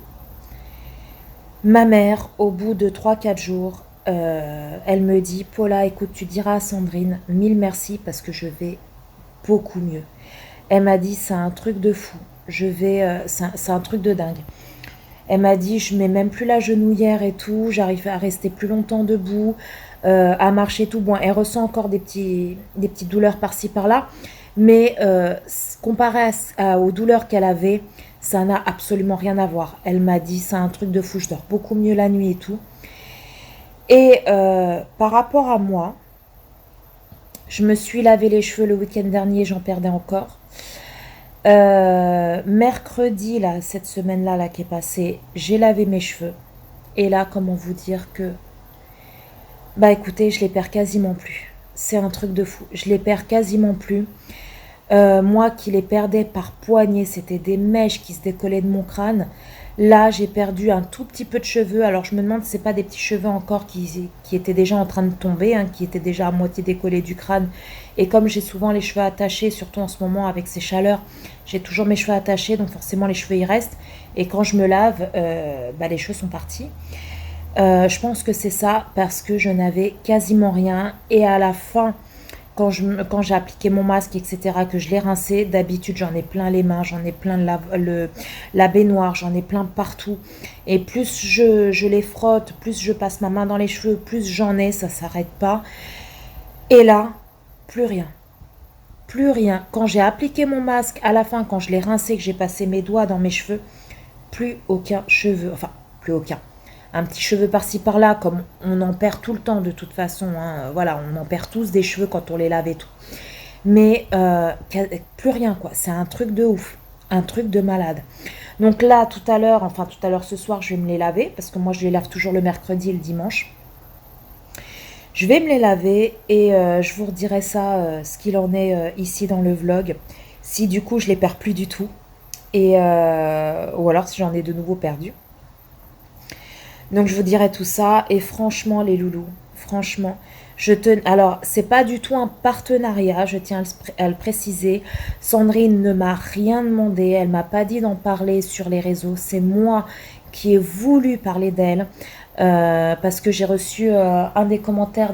Ma mère, au bout de 3-4 jours, elle me dit, Paula, écoute, tu diras à Sandrine, 1000 merci parce que je vais beaucoup mieux. Elle m'a dit, c'est un truc de fou. C'est un truc de dingue. Elle m'a dit, je mets même plus la genouillère et tout, j'arrive à rester plus longtemps debout, à marcher tout. Bon, elle ressent encore des petites douleurs par-ci par-là, mais comparé aux douleurs qu'elle avait, ça n'a absolument rien à voir. Elle m'a dit, c'est un truc de fou, je dors beaucoup mieux la nuit et tout. Et par rapport à moi, je me suis lavé les cheveux le week-end dernier, j'en perdais encore. Mercredi, là, cette semaine-là là, qui est passée, j'ai lavé mes cheveux. Et là, comment vous dire que... Bah écoutez, je les perds quasiment plus. C'est un truc de fou. Je les perds quasiment plus. Moi qui les perdais par poignée, c'était des mèches qui se décollaient de mon crâne. Là, j'ai perdu un tout petit peu de cheveux. Alors, je me demande si c'est pas des petits cheveux encore qui étaient déjà en train de tomber, hein, qui étaient déjà à moitié décollés du crâne. Et comme j'ai souvent les cheveux attachés, surtout en ce moment avec ces chaleurs, j'ai toujours mes cheveux attachés, donc forcément les cheveux y restent. Et quand je me lave, bah, les cheveux sont partis. Je pense que c'est ça, parce que je n'avais quasiment rien. Et à la fin quand j'ai appliqué mon masque, etc., que je l'ai rincé, d'habitude j'en ai plein les mains, j'en ai plein la baignoire, j'en ai plein partout. Et plus je les frotte, plus je passe ma main dans les cheveux, plus j'en ai, ça s'arrête pas. Et là, plus rien. Plus rien. Quand j'ai appliqué mon masque, à la fin, quand je l'ai rincé, que j'ai passé mes doigts dans mes cheveux, plus aucun cheveu. Enfin, plus aucun. Un petit cheveu par-ci par-là, comme on en perd tout le temps de toute façon. Hein. Voilà, on en perd tous des cheveux quand on les lave et tout. Mais plus rien, quoi. C'est un truc de ouf. Un truc de malade. Donc là, tout à l'heure ce soir, je vais me les laver. Parce que moi, je les lave toujours le mercredi et le dimanche. Je vais me les laver et je vous redirai ça, ce qu'il en est ici dans le vlog. Si du coup, je les perds plus du tout. Et, ou alors si j'en ai de nouveau perdu. Donc je vous dirai tout ça. Et franchement les loulous, franchement, alors c'est pas du tout un partenariat, je tiens à le préciser. Sandrine ne m'a rien demandé, elle m'a pas dit d'en parler sur les réseaux. C'est moi qui ai voulu parler d'elle. Parce que j'ai reçu un des commentaires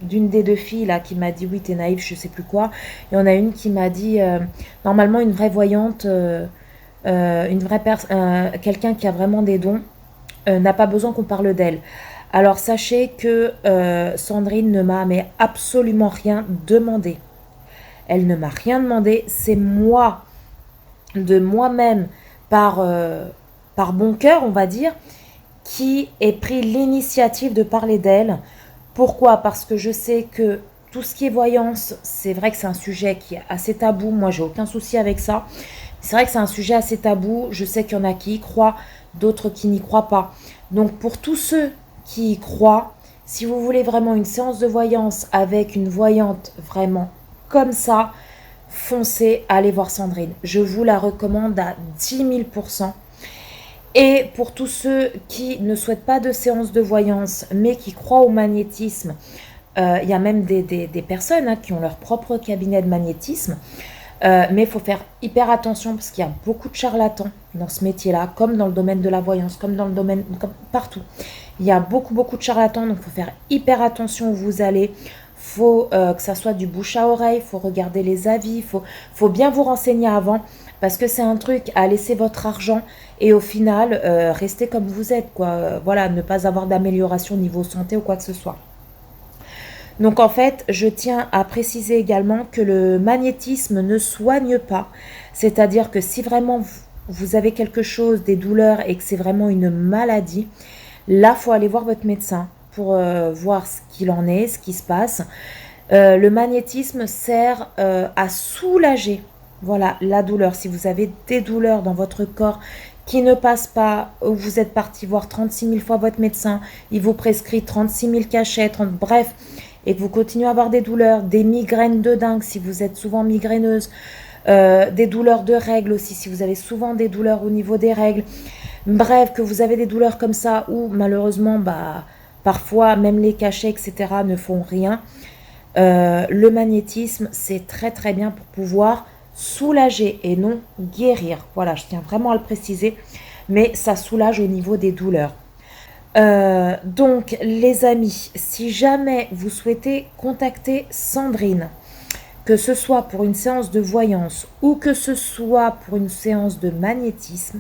d'une des deux filles là qui m'a dit oui t'es naïve je sais plus quoi, et on a une qui m'a dit normalement une vraie voyante, quelqu'un qui a vraiment des dons n'a pas besoin qu'on parle d'elle. Alors sachez que Sandrine ne m'a mais absolument rien demandé. Elle ne m'a rien demandé, c'est moi de moi-même par bon cœur on va dire qui ait pris l'initiative de parler d'elle. Pourquoi? Parce que je sais que tout ce qui est voyance, c'est vrai que c'est un sujet qui est assez tabou. Moi, j'ai aucun souci avec ça. C'est vrai que c'est un sujet assez tabou. Je sais qu'il y en a qui y croient, d'autres qui n'y croient pas. Donc, pour tous ceux qui y croient, si vous voulez vraiment une séance de voyance avec une voyante vraiment comme ça, foncez, allez voir Sandrine. Je vous la recommande à 10 000%. Et pour tous ceux qui ne souhaitent pas de séance de voyance, mais qui croient au magnétisme, il y a même des personnes qui ont leur propre cabinet de magnétisme. Mais il faut faire hyper attention parce qu'il y a beaucoup de charlatans dans ce métier-là, comme dans le domaine de la voyance, comme dans le domaine, comme partout. Il y a beaucoup de charlatans, donc il faut faire hyper attention où vous allez. Faut que ça soit du bouche à oreille, faut regarder les avis, faut bien vous renseigner avant. Parce que c'est un truc à laisser votre argent et au final, rester comme vous êtes, quoi. Voilà, ne pas avoir d'amélioration au niveau santé ou quoi que ce soit. Donc en fait, je tiens à préciser également que le magnétisme ne soigne pas. C'est-à-dire que si vraiment vous avez quelque chose, des douleurs et que c'est vraiment une maladie, là, il faut aller voir votre médecin pour voir ce qu'il en est, ce qui se passe. Le magnétisme sert à soulager. Voilà, la douleur. Si vous avez des douleurs dans votre corps qui ne passent pas, ou vous êtes parti voir 36 000 fois votre médecin, il vous prescrit 36 000 cachets, bref, et que vous continuez à avoir des douleurs, des migraines de dingue si vous êtes souvent migraineuse, des douleurs de règles aussi, si vous avez souvent des douleurs au niveau des règles, bref, que vous avez des douleurs comme ça, où malheureusement, parfois, même les cachets, etc., ne font rien. Le magnétisme, c'est très très bien pour pouvoir soulager et non guérir. Voilà, je tiens vraiment à le préciser, mais ça soulage au niveau des douleurs. Donc, les amis, si jamais vous souhaitez contacter Sandrine, que ce soit pour une séance de voyance ou que ce soit pour une séance de magnétisme,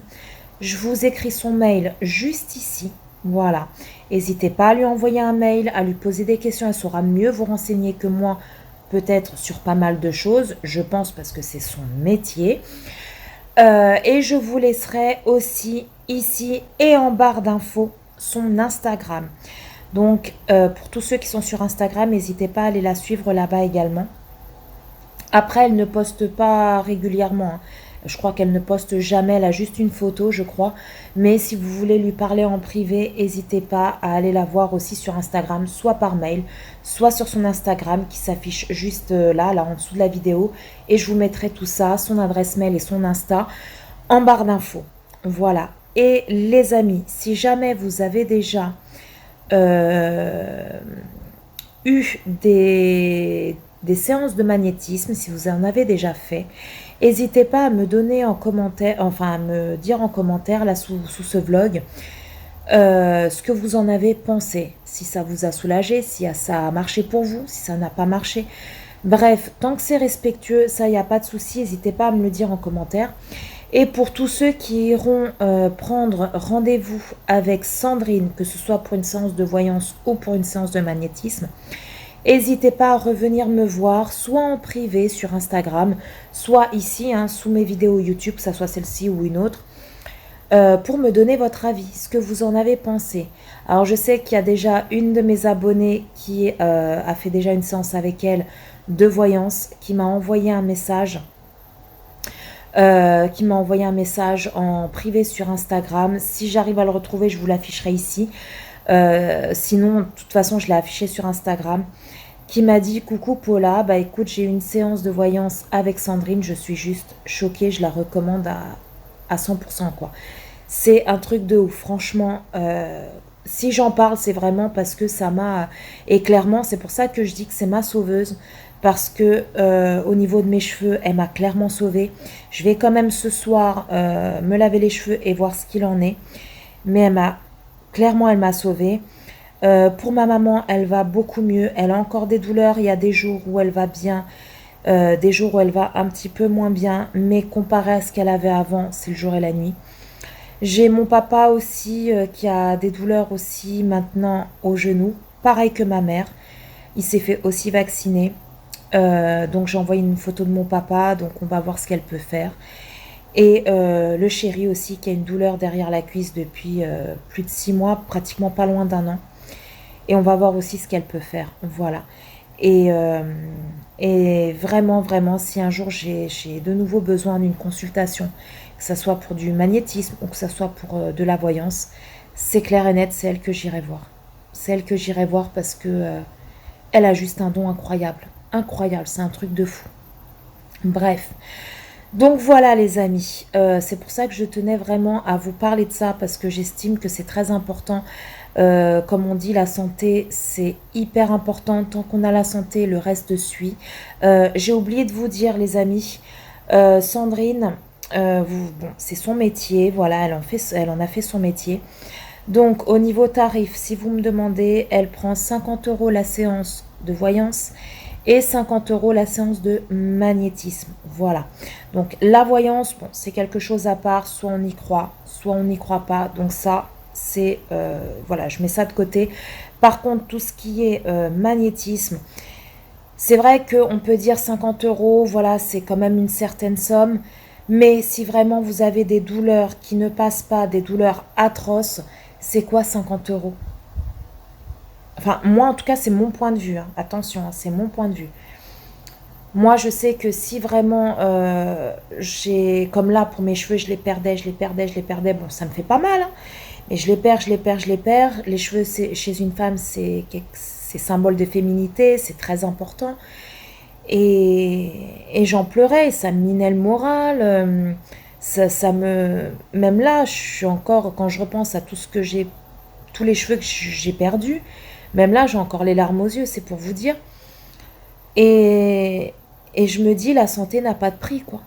je vous écris son mail juste ici. Voilà, n'hésitez pas à lui envoyer un mail, à lui poser des questions, elle saura mieux vous renseigner que moi, peut-être sur pas mal de choses, je pense parce que c'est son métier. Et je vous laisserai aussi ici et en barre d'infos son Instagram. Donc, pour tous ceux qui sont sur Instagram, n'hésitez pas à aller la suivre là-bas également. Après, elle ne poste pas régulièrement, hein. Je crois qu'elle ne poste jamais, elle a juste une photo, je crois. Mais si vous voulez lui parler en privé, n'hésitez pas à aller la voir aussi sur Instagram, soit par mail, soit sur son Instagram qui s'affiche juste là en dessous de la vidéo. Et je vous mettrai tout ça, son adresse mail et son Insta, en barre d'infos. Voilà. Et les amis, si jamais vous avez déjà eu des séances de magnétisme, si vous en avez déjà fait, n'hésitez pas à me donner en commentaire, enfin à me dire en commentaire là sous ce vlog ce que vous en avez pensé, si ça vous a soulagé, si ça a marché pour vous, si ça n'a pas marché. Bref, tant que c'est respectueux, ça, il n'y a pas de souci. N'hésitez pas à me le dire en commentaire. Et pour tous ceux qui iront prendre rendez-vous avec Sandrine, que ce soit pour une séance de voyance ou pour une séance de magnétisme, n'hésitez pas à revenir me voir, soit en privé sur Instagram, soit ici, hein, sous mes vidéos YouTube, que ce soit celle-ci ou une autre, pour me donner votre avis, ce que vous en avez pensé. Alors je sais qu'il y a déjà une de mes abonnées qui a fait déjà une séance avec elle de voyance, qui m'a envoyé un message. En privé sur Instagram. Si j'arrive à le retrouver, je vous l'afficherai ici. Sinon, de toute façon, je l'ai affiché sur Instagram. Qui m'a dit: coucou Paula, bah écoute, j'ai eu une séance de voyance avec Sandrine, je suis juste choquée, je la recommande à 100% quoi. C'est un truc de ouf, franchement. Si j'en parle, c'est vraiment parce que ça m'a... Et clairement, c'est pour ça que je dis que c'est ma sauveuse. Parce que au niveau de mes cheveux, elle m'a clairement sauvée. Je vais quand même ce soir me laver les cheveux et voir ce qu'il en est. Mais elle m'a sauvée. Pour ma maman, elle va beaucoup mieux. Elle a encore des douleurs. Il y a des jours où elle va bien, des jours où elle va un petit peu moins bien. Mais comparé à ce qu'elle avait avant, c'est le jour et la nuit. J'ai mon papa aussi qui a des douleurs aussi maintenant au genou. Pareil que ma mère. Il s'est fait aussi vacciner. Donc j'ai envoyé une photo de mon papa. Donc on va voir ce qu'elle peut faire. Et le chéri aussi qui a une douleur derrière la cuisse depuis plus de 6 mois. Pratiquement pas loin d'1 an. Et on va voir aussi ce qu'elle peut faire. Voilà. Et vraiment, vraiment, si un jour j'ai de nouveau besoin d'une consultation, que ce soit pour du magnétisme ou que ce soit pour de la voyance, c'est clair et net, c'est elle que j'irai voir. C'est elle que j'irai voir parce que elle a juste un don incroyable. Incroyable, c'est un truc de fou. Bref. Donc voilà les amis, c'est pour ça que je tenais vraiment à vous parler de ça parce que j'estime que c'est très important. Comme on dit, la santé c'est hyper important. Tant qu'on a la santé, le reste suit. J'ai oublié de vous dire les amis, Sandrine, bon, c'est son métier, voilà, elle en a fait son métier. Donc au niveau tarif, si vous me demandez, elle prend 50 € la séance de voyance et 50 € la séance de magnétisme. Voilà. Donc la voyance, bon, c'est quelque chose à part, soit on y croit, soit on n'y croit pas. Donc ça, c'est... voilà, je mets ça de côté. Par contre, tout ce qui est magnétisme, c'est vrai qu'on peut dire 50 €, voilà, c'est quand même une certaine somme. Mais si vraiment vous avez des douleurs qui ne passent pas, des douleurs atroces, c'est quoi 50 €? Enfin, moi, en tout cas, c'est mon point de vue. Hein. Attention, hein, c'est mon point de vue. Moi, je sais que si vraiment j'ai... Comme là, pour mes cheveux, je les perdais. Bon, ça me fait pas mal. Hein, mais je les perds. Les cheveux, chez une femme, c'est symbole de féminité. C'est très important. Et j'en pleurais. Ça me minait le moral. Ça me... Même là, je suis encore... Quand je repense à tout ce que j'ai... Tous les cheveux que j'ai perdus... Même là, j'ai encore les larmes aux yeux, c'est pour vous dire. Et je me dis, la santé n'a pas de prix, quoi.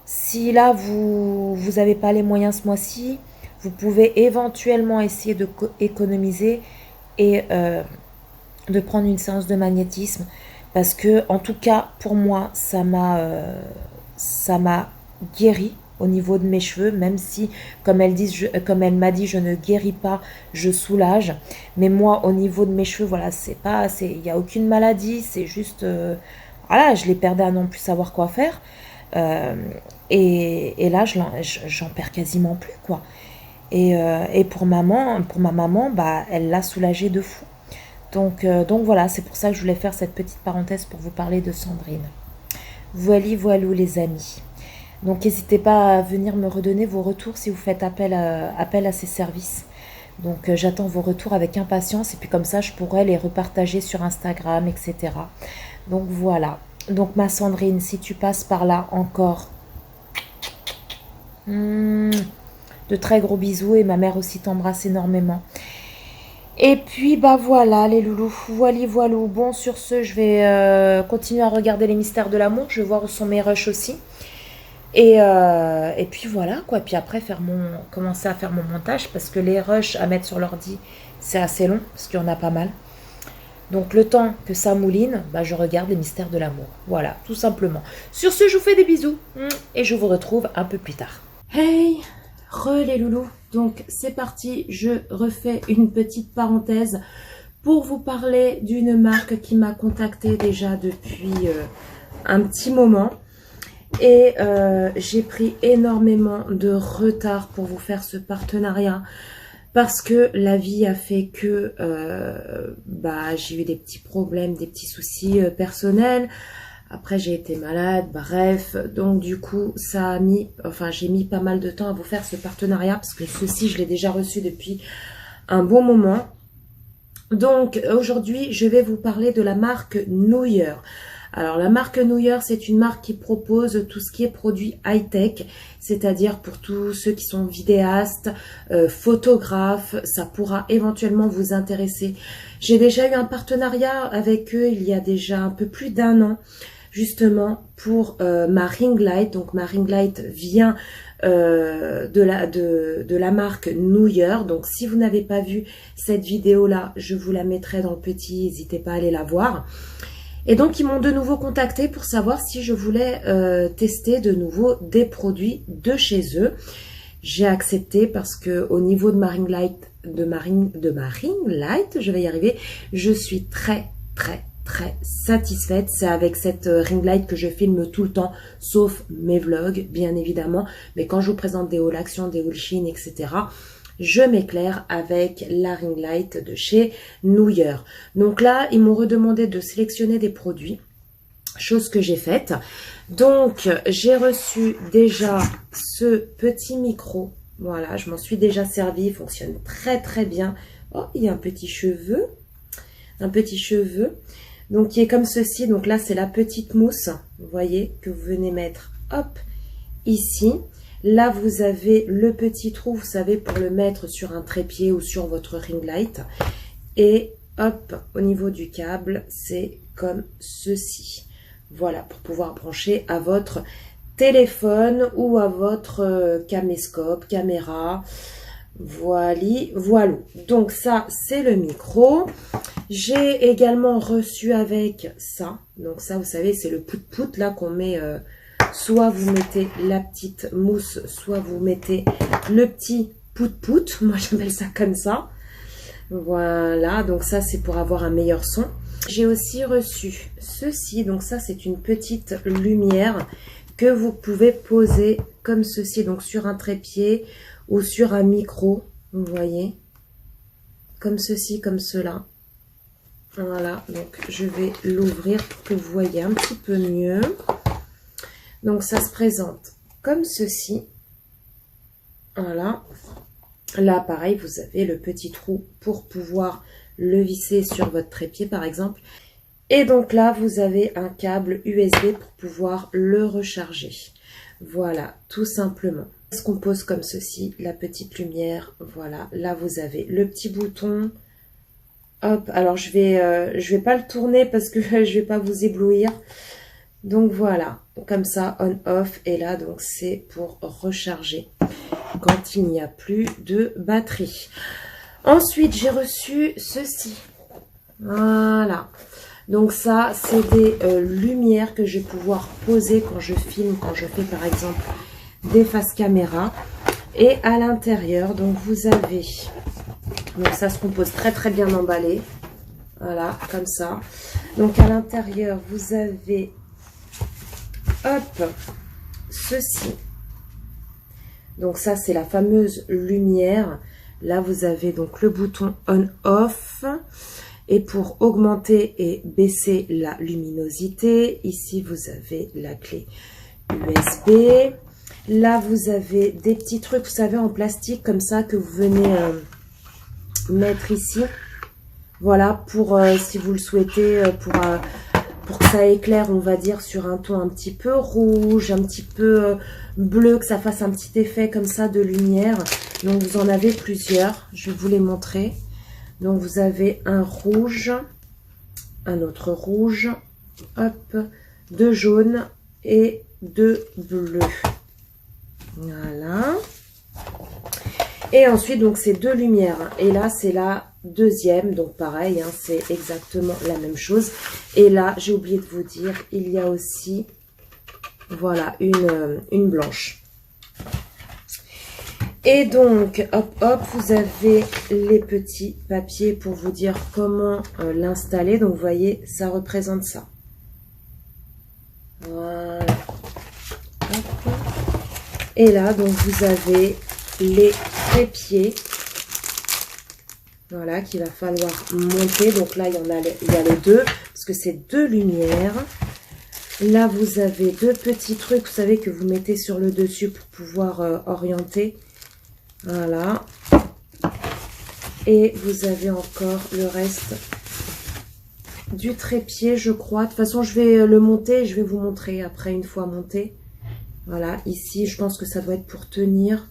Si là, vous n'avez pas les moyens ce mois-ci, vous pouvez éventuellement essayer d'économiser et de prendre une séance de magnétisme. Parce que, en tout cas, pour moi, ça m'a guéri au niveau de mes cheveux, même si, comme elle m'a dit, je ne guéris pas, je soulage. Mais moi, au niveau de mes cheveux, voilà, il n'y a aucune maladie, c'est juste, voilà, je les perdais à non plus savoir quoi faire. Et là, j'en perds quasiment plus, quoi. Et pour ma maman, bah, elle l'a soulagée de fou. Donc voilà, c'est pour ça que je voulais faire cette petite parenthèse pour vous parler de Sandrine. Voilou les amis. Donc n'hésitez pas à venir me redonner vos retours si vous faites appel à ces services. Donc j'attends vos retours avec impatience et puis comme ça je pourrai les repartager sur Instagram, etc. Donc voilà. Donc ma Sandrine, si tu passes par là encore, de très gros bisous et ma mère aussi t'embrasse énormément. Et puis bah voilà les loulous, voilou. Bon sur ce, je vais continuer à regarder les mystères de l'amour, je vais voir où sont mes rushs aussi. Et puis voilà quoi, puis après commencer à faire mon montage parce que les rushs à mettre sur l'ordi c'est assez long parce qu'il y en a pas mal. Donc le temps que ça mouline, bah, je regarde les mystères de l'amour. Voilà, tout simplement. Sur ce, je vous fais des bisous et je vous retrouve un peu plus tard. Hey, les loulous. Donc c'est parti, je refais une petite parenthèse pour vous parler d'une marque qui m'a contactée déjà depuis un petit moment. Et j'ai pris énormément de retard pour vous faire ce partenariat parce que la vie a fait que j'ai eu des petits problèmes, des petits soucis personnels. Après j'ai été malade, bref, donc du coup ça a mis, j'ai mis pas mal de temps à vous faire ce partenariat parce que ceci je l'ai déjà reçu depuis un bon moment. Donc aujourd'hui je vais vous parler de la marque Nouyer. Alors la marque Nouyer, c'est une marque qui propose tout ce qui est produit high-tech, c'est-à-dire pour tous ceux qui sont vidéastes, photographes, ça pourra éventuellement vous intéresser. J'ai déjà eu un partenariat avec eux il y a déjà un peu plus d'1 an, justement pour ma ring light. Donc ma ring light vient de la marque Nouyer. Donc si vous n'avez pas vu cette vidéo là, je vous la mettrai dans le petit, n'hésitez pas à aller la voir. Et donc ils m'ont de nouveau contacté pour savoir si je voulais tester de nouveau des produits de chez eux. J'ai accepté parce que au niveau de ma ring light, je vais y arriver, je suis très satisfaite. C'est avec cette ring light que je filme tout le temps, sauf mes vlogs bien évidemment, mais quand je vous présente des hauls action, des hauls Shein, etc., je m'éclaire avec la ring light de chez Nouyer. Donc là, ils m'ont redemandé de sélectionner des produits, chose que j'ai faite. Donc, j'ai reçu déjà ce petit micro. Voilà, je m'en suis déjà servi, il fonctionne très bien. Oh, il y a un petit cheveu. Donc, qui est comme ceci. Donc là, c'est la petite mousse, vous voyez, que vous venez mettre, hop, ici. Là, vous avez le petit trou, vous savez, pour le mettre sur un trépied ou sur votre ring light. Et hop, au niveau du câble, c'est comme ceci. Voilà, pour pouvoir brancher à votre téléphone ou à votre caméscope, caméra. Voilà. Donc ça, c'est le micro. J'ai également reçu avec ça. Donc ça, vous savez, c'est le pout-pout là qu'on met... soit vous mettez la petite mousse, soit vous mettez le petit pout-pout. Moi, j'appelle ça comme ça. Voilà, donc ça, c'est pour avoir un meilleur son. J'ai aussi reçu ceci. Donc ça, c'est une petite lumière que vous pouvez poser comme ceci. Donc sur un trépied ou sur un micro, vous voyez. Comme ceci, comme cela. Voilà, donc je vais l'ouvrir pour que vous voyez un petit peu mieux. Donc, ça se présente comme ceci. Voilà. Là, pareil, vous avez le petit trou pour pouvoir le visser sur votre trépied, par exemple. Et donc là, vous avez un câble USB pour pouvoir le recharger. Voilà, tout simplement. Ça se compose comme ceci, la petite lumière. Voilà, là, vous avez le petit bouton. Hop, alors je vais pas le tourner parce que je vais pas vous éblouir. Donc voilà, comme ça, on-off, et là, donc c'est pour recharger quand il n'y a plus de batterie. Ensuite, j'ai reçu ceci. Voilà. Donc ça, c'est des lumières que je vais pouvoir poser quand je filme, quand je fais par exemple des faces caméra. Et à l'intérieur, donc vous avez... Donc ça se compose très bien emballé. Voilà, comme ça. Donc à l'intérieur, vous avez... Hop, ceci. Donc ça, c'est la fameuse lumière. Là, vous avez donc le bouton on-off. Et pour augmenter et baisser la luminosité, ici, vous avez la clé USB. Là, vous avez des petits trucs, vous savez, en plastique comme ça que vous venez mettre ici. Voilà, pour, si vous le souhaitez, pour que ça éclaire, on va dire, sur un ton un petit peu rouge, un petit peu bleu, que ça fasse un petit effet comme ça de lumière. Donc, vous en avez plusieurs. Je vais vous les montrer. Donc, vous avez un rouge, un autre rouge, hop, deux jaunes et deux bleus. Voilà. Et ensuite, donc, c'est deux lumières. Et là, c'est la deuxième, donc pareil, hein, c'est exactement la même chose. Et là, j'ai oublié de vous dire, il y a aussi, voilà, une blanche. Et donc, hop, hop, vous avez les petits papiers pour vous dire comment l'installer. Donc, vous voyez, ça représente ça. Voilà. Hop. Et là, donc, vous avez les trépieds. Voilà, qu'il va falloir monter. Donc là, il y a les deux, parce que c'est deux lumières. Là, vous avez deux petits trucs, vous savez, que vous mettez sur le dessus pour pouvoir orienter. Voilà. Et vous avez encore le reste du trépied, je crois. De toute façon, je vais le monter. Je vais vous montrer après, une fois monté. Voilà, ici, je pense que ça doit être pour tenir.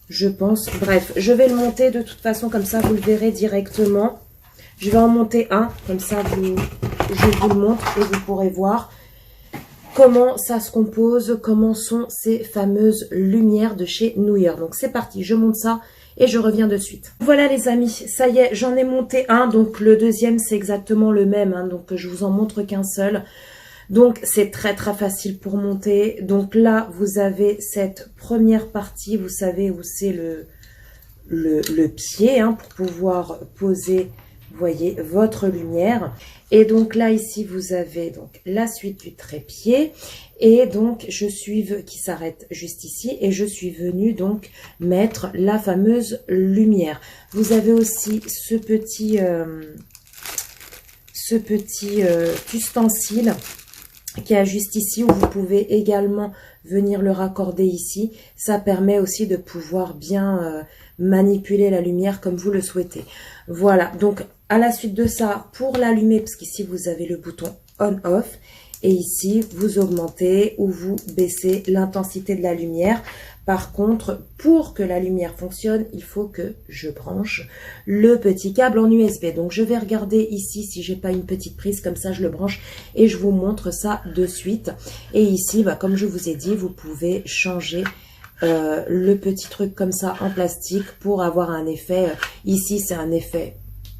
Je pense. Bref, je vais le monter de toute façon, comme ça, vous le verrez directement. Je vais en monter un, comme ça, je vous le montre et vous pourrez voir comment ça se compose, comment sont ces fameuses lumières de chez Nuyer. Donc c'est parti, je monte ça et je reviens de suite. Voilà les amis, ça y est, j'en ai monté un. Donc le deuxième c'est exactement le même, hein, donc je vous en montre qu'un seul. Donc c'est très très facile pour monter. Donc là vous avez cette première partie, vous savez où c'est le pied, hein, pour pouvoir poser, vous voyez, votre lumière. Et donc là, ici, vous avez donc la suite du trépied. Et donc, qui s'arrête juste ici. Et je suis venue donc mettre la fameuse lumière. Vous avez aussi ce petit ustensile qui est juste ici, où vous pouvez également venir le raccorder ici. Ça permet aussi de pouvoir bien manipuler la lumière comme vous le souhaitez. Voilà, donc à la suite de ça, pour l'allumer, parce qu'ici vous avez le bouton on-off, et ici vous augmentez ou vous baissez l'intensité de la lumière. Par contre, pour que la lumière fonctionne, il faut que je branche le petit câble en USB. Donc je vais regarder ici si j'ai pas une petite prise, comme ça je le branche et je vous montre ça de suite. Et ici, bah, comme je vous ai dit, vous pouvez changer le petit truc comme ça en plastique pour avoir un effet. Ici, c'est un effet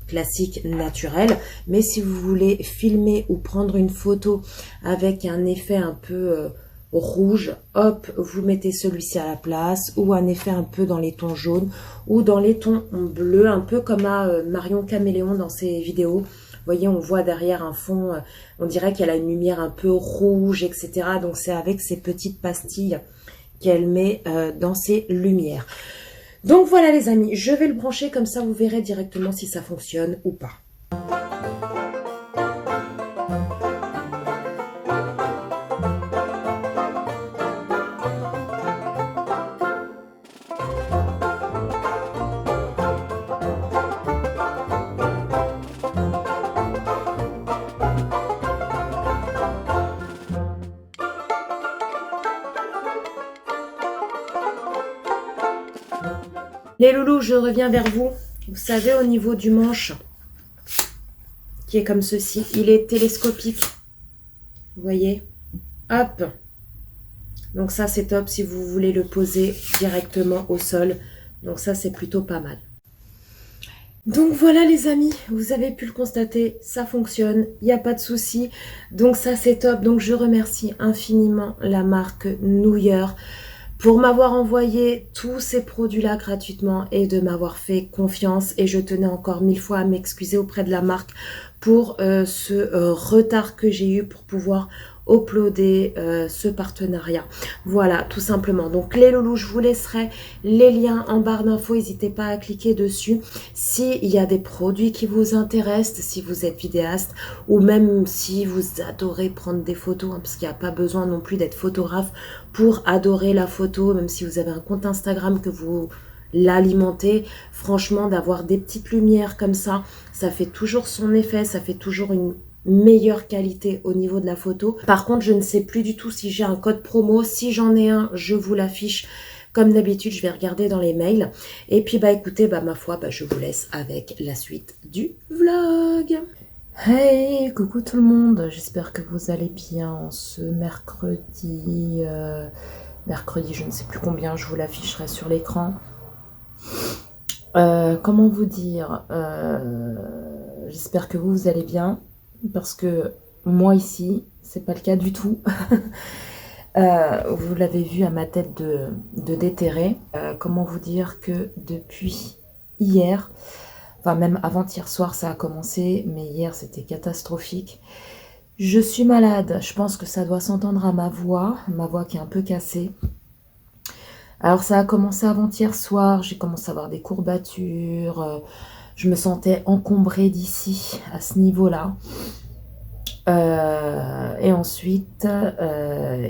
classique naturel, mais si vous voulez filmer ou prendre une photo avec un effet un peu rouge, hop, vous mettez celui-ci à la place, ou un effet un peu dans les tons jaunes ou dans les tons bleus, un peu comme à Marion Caméléon dans ses vidéos. Vous voyez, on voit derrière un fond, on dirait qu'elle a une lumière un peu rouge, etc. Donc c'est avec ces petites pastilles qu'elle met dans ses lumières. Donc voilà les amis, je vais le brancher, comme ça vous verrez directement si ça fonctionne ou pas. Les loulous, je reviens vers vous. Vous savez, au niveau du manche, qui est comme ceci, il est télescopique. Vous voyez? Hop! Donc ça, c'est top si vous voulez le poser directement au sol. Donc ça, c'est plutôt pas mal. Donc voilà les amis, vous avez pu le constater, ça fonctionne, il n'y a pas de souci. Donc ça, c'est top. Donc je remercie infiniment la marque Nuyer pour m'avoir envoyé tous ces produits-là gratuitement et de m'avoir fait confiance. Et je tenais encore 1000 fois à m'excuser auprès de la marque pour ce retard que j'ai eu pour pouvoir uploader ce partenariat. Voilà, tout simplement. Donc les loulous, je vous laisserai les liens en barre d'infos. N'hésitez pas à cliquer dessus s'il y a des produits qui vous intéressent, si vous êtes vidéaste ou même si vous adorez prendre des photos, hein, parce qu'il n'y a pas besoin non plus d'être photographe pour adorer la photo, même si vous avez un compte Instagram que vous l'alimenter. Franchement, d'avoir des petites lumières comme ça fait toujours son effet, ça fait toujours une meilleure qualité au niveau de la photo. Par contre, je ne sais plus du tout si j'ai un code promo. Si j'en ai un, je vous l'affiche. Comme d'habitude, je vais regarder dans les mails. Et puis, bah écoutez, bah ma foi, bah, je vous laisse avec la suite du vlog. Hey, coucou tout le monde. J'espère que vous allez bien ce mercredi. Mercredi, je ne sais plus combien, je vous l'afficherai sur l'écran. Comment vous dire? J'espère que vous allez bien, parce que moi ici, c'est pas le cas du tout. Vous l'avez vu à ma tête de déterré. Comment vous dire que depuis hier, enfin même avant-hier soir ça a commencé, mais hier c'était catastrophique. Je suis malade, je pense que ça doit s'entendre à ma voix qui est un peu cassée. Alors ça a commencé avant-hier soir, j'ai commencé à avoir des courbatures, je me sentais encombrée d'ici, à ce niveau-là. Et ensuite,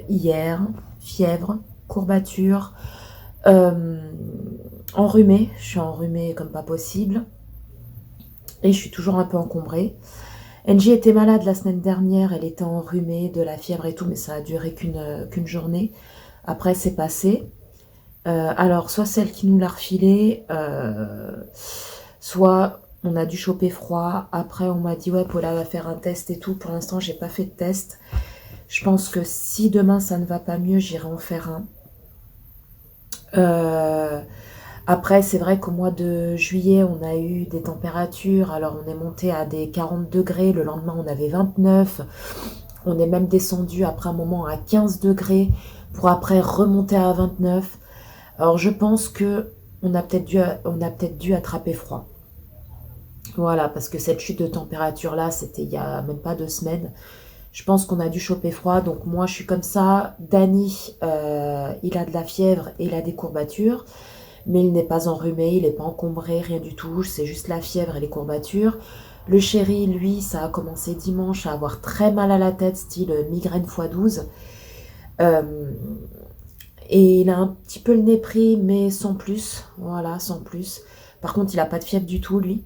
hier, fièvre, courbature, euh, enrhumée, je suis enrhumée comme pas possible, et je suis toujours un peu encombrée. Angie était malade la semaine dernière, elle était enrhumée, de la fièvre et tout, mais ça a duré qu'une journée. Après, c'est passé. Alors, soit celle qui nous l'a refilé, soit on a dû choper froid. Après, on m'a dit, ouais, Paula va faire un test et tout. Pour l'instant, j'ai pas fait de test. Je pense que si demain ça ne va pas mieux, j'irai en faire un. Euh, Après, c'est vrai qu'au mois de juillet, on a eu des températures. Alors, on est monté à des 40 degrés. Le lendemain, on avait 29. On est même descendu après un moment à 15 degrés pour après remonter à 29. Alors je pense que on a peut-être dû attraper froid. Voilà, parce que cette chute de température là, c'était il y a même pas 2 semaines. Je pense qu'on a dû choper froid. Donc moi, je suis comme ça. Danny, il a de la fièvre et il a des courbatures, mais il n'est pas enrhumé, il n'est pas encombré, rien du tout. C'est juste la fièvre et les courbatures. Le chéri, lui, ça a commencé dimanche à avoir très mal à la tête, style migraine x12. Euh, Et il a un petit peu le nez pris, mais sans plus. Voilà, sans plus. Par contre, il n'a pas de fièvre du tout, lui.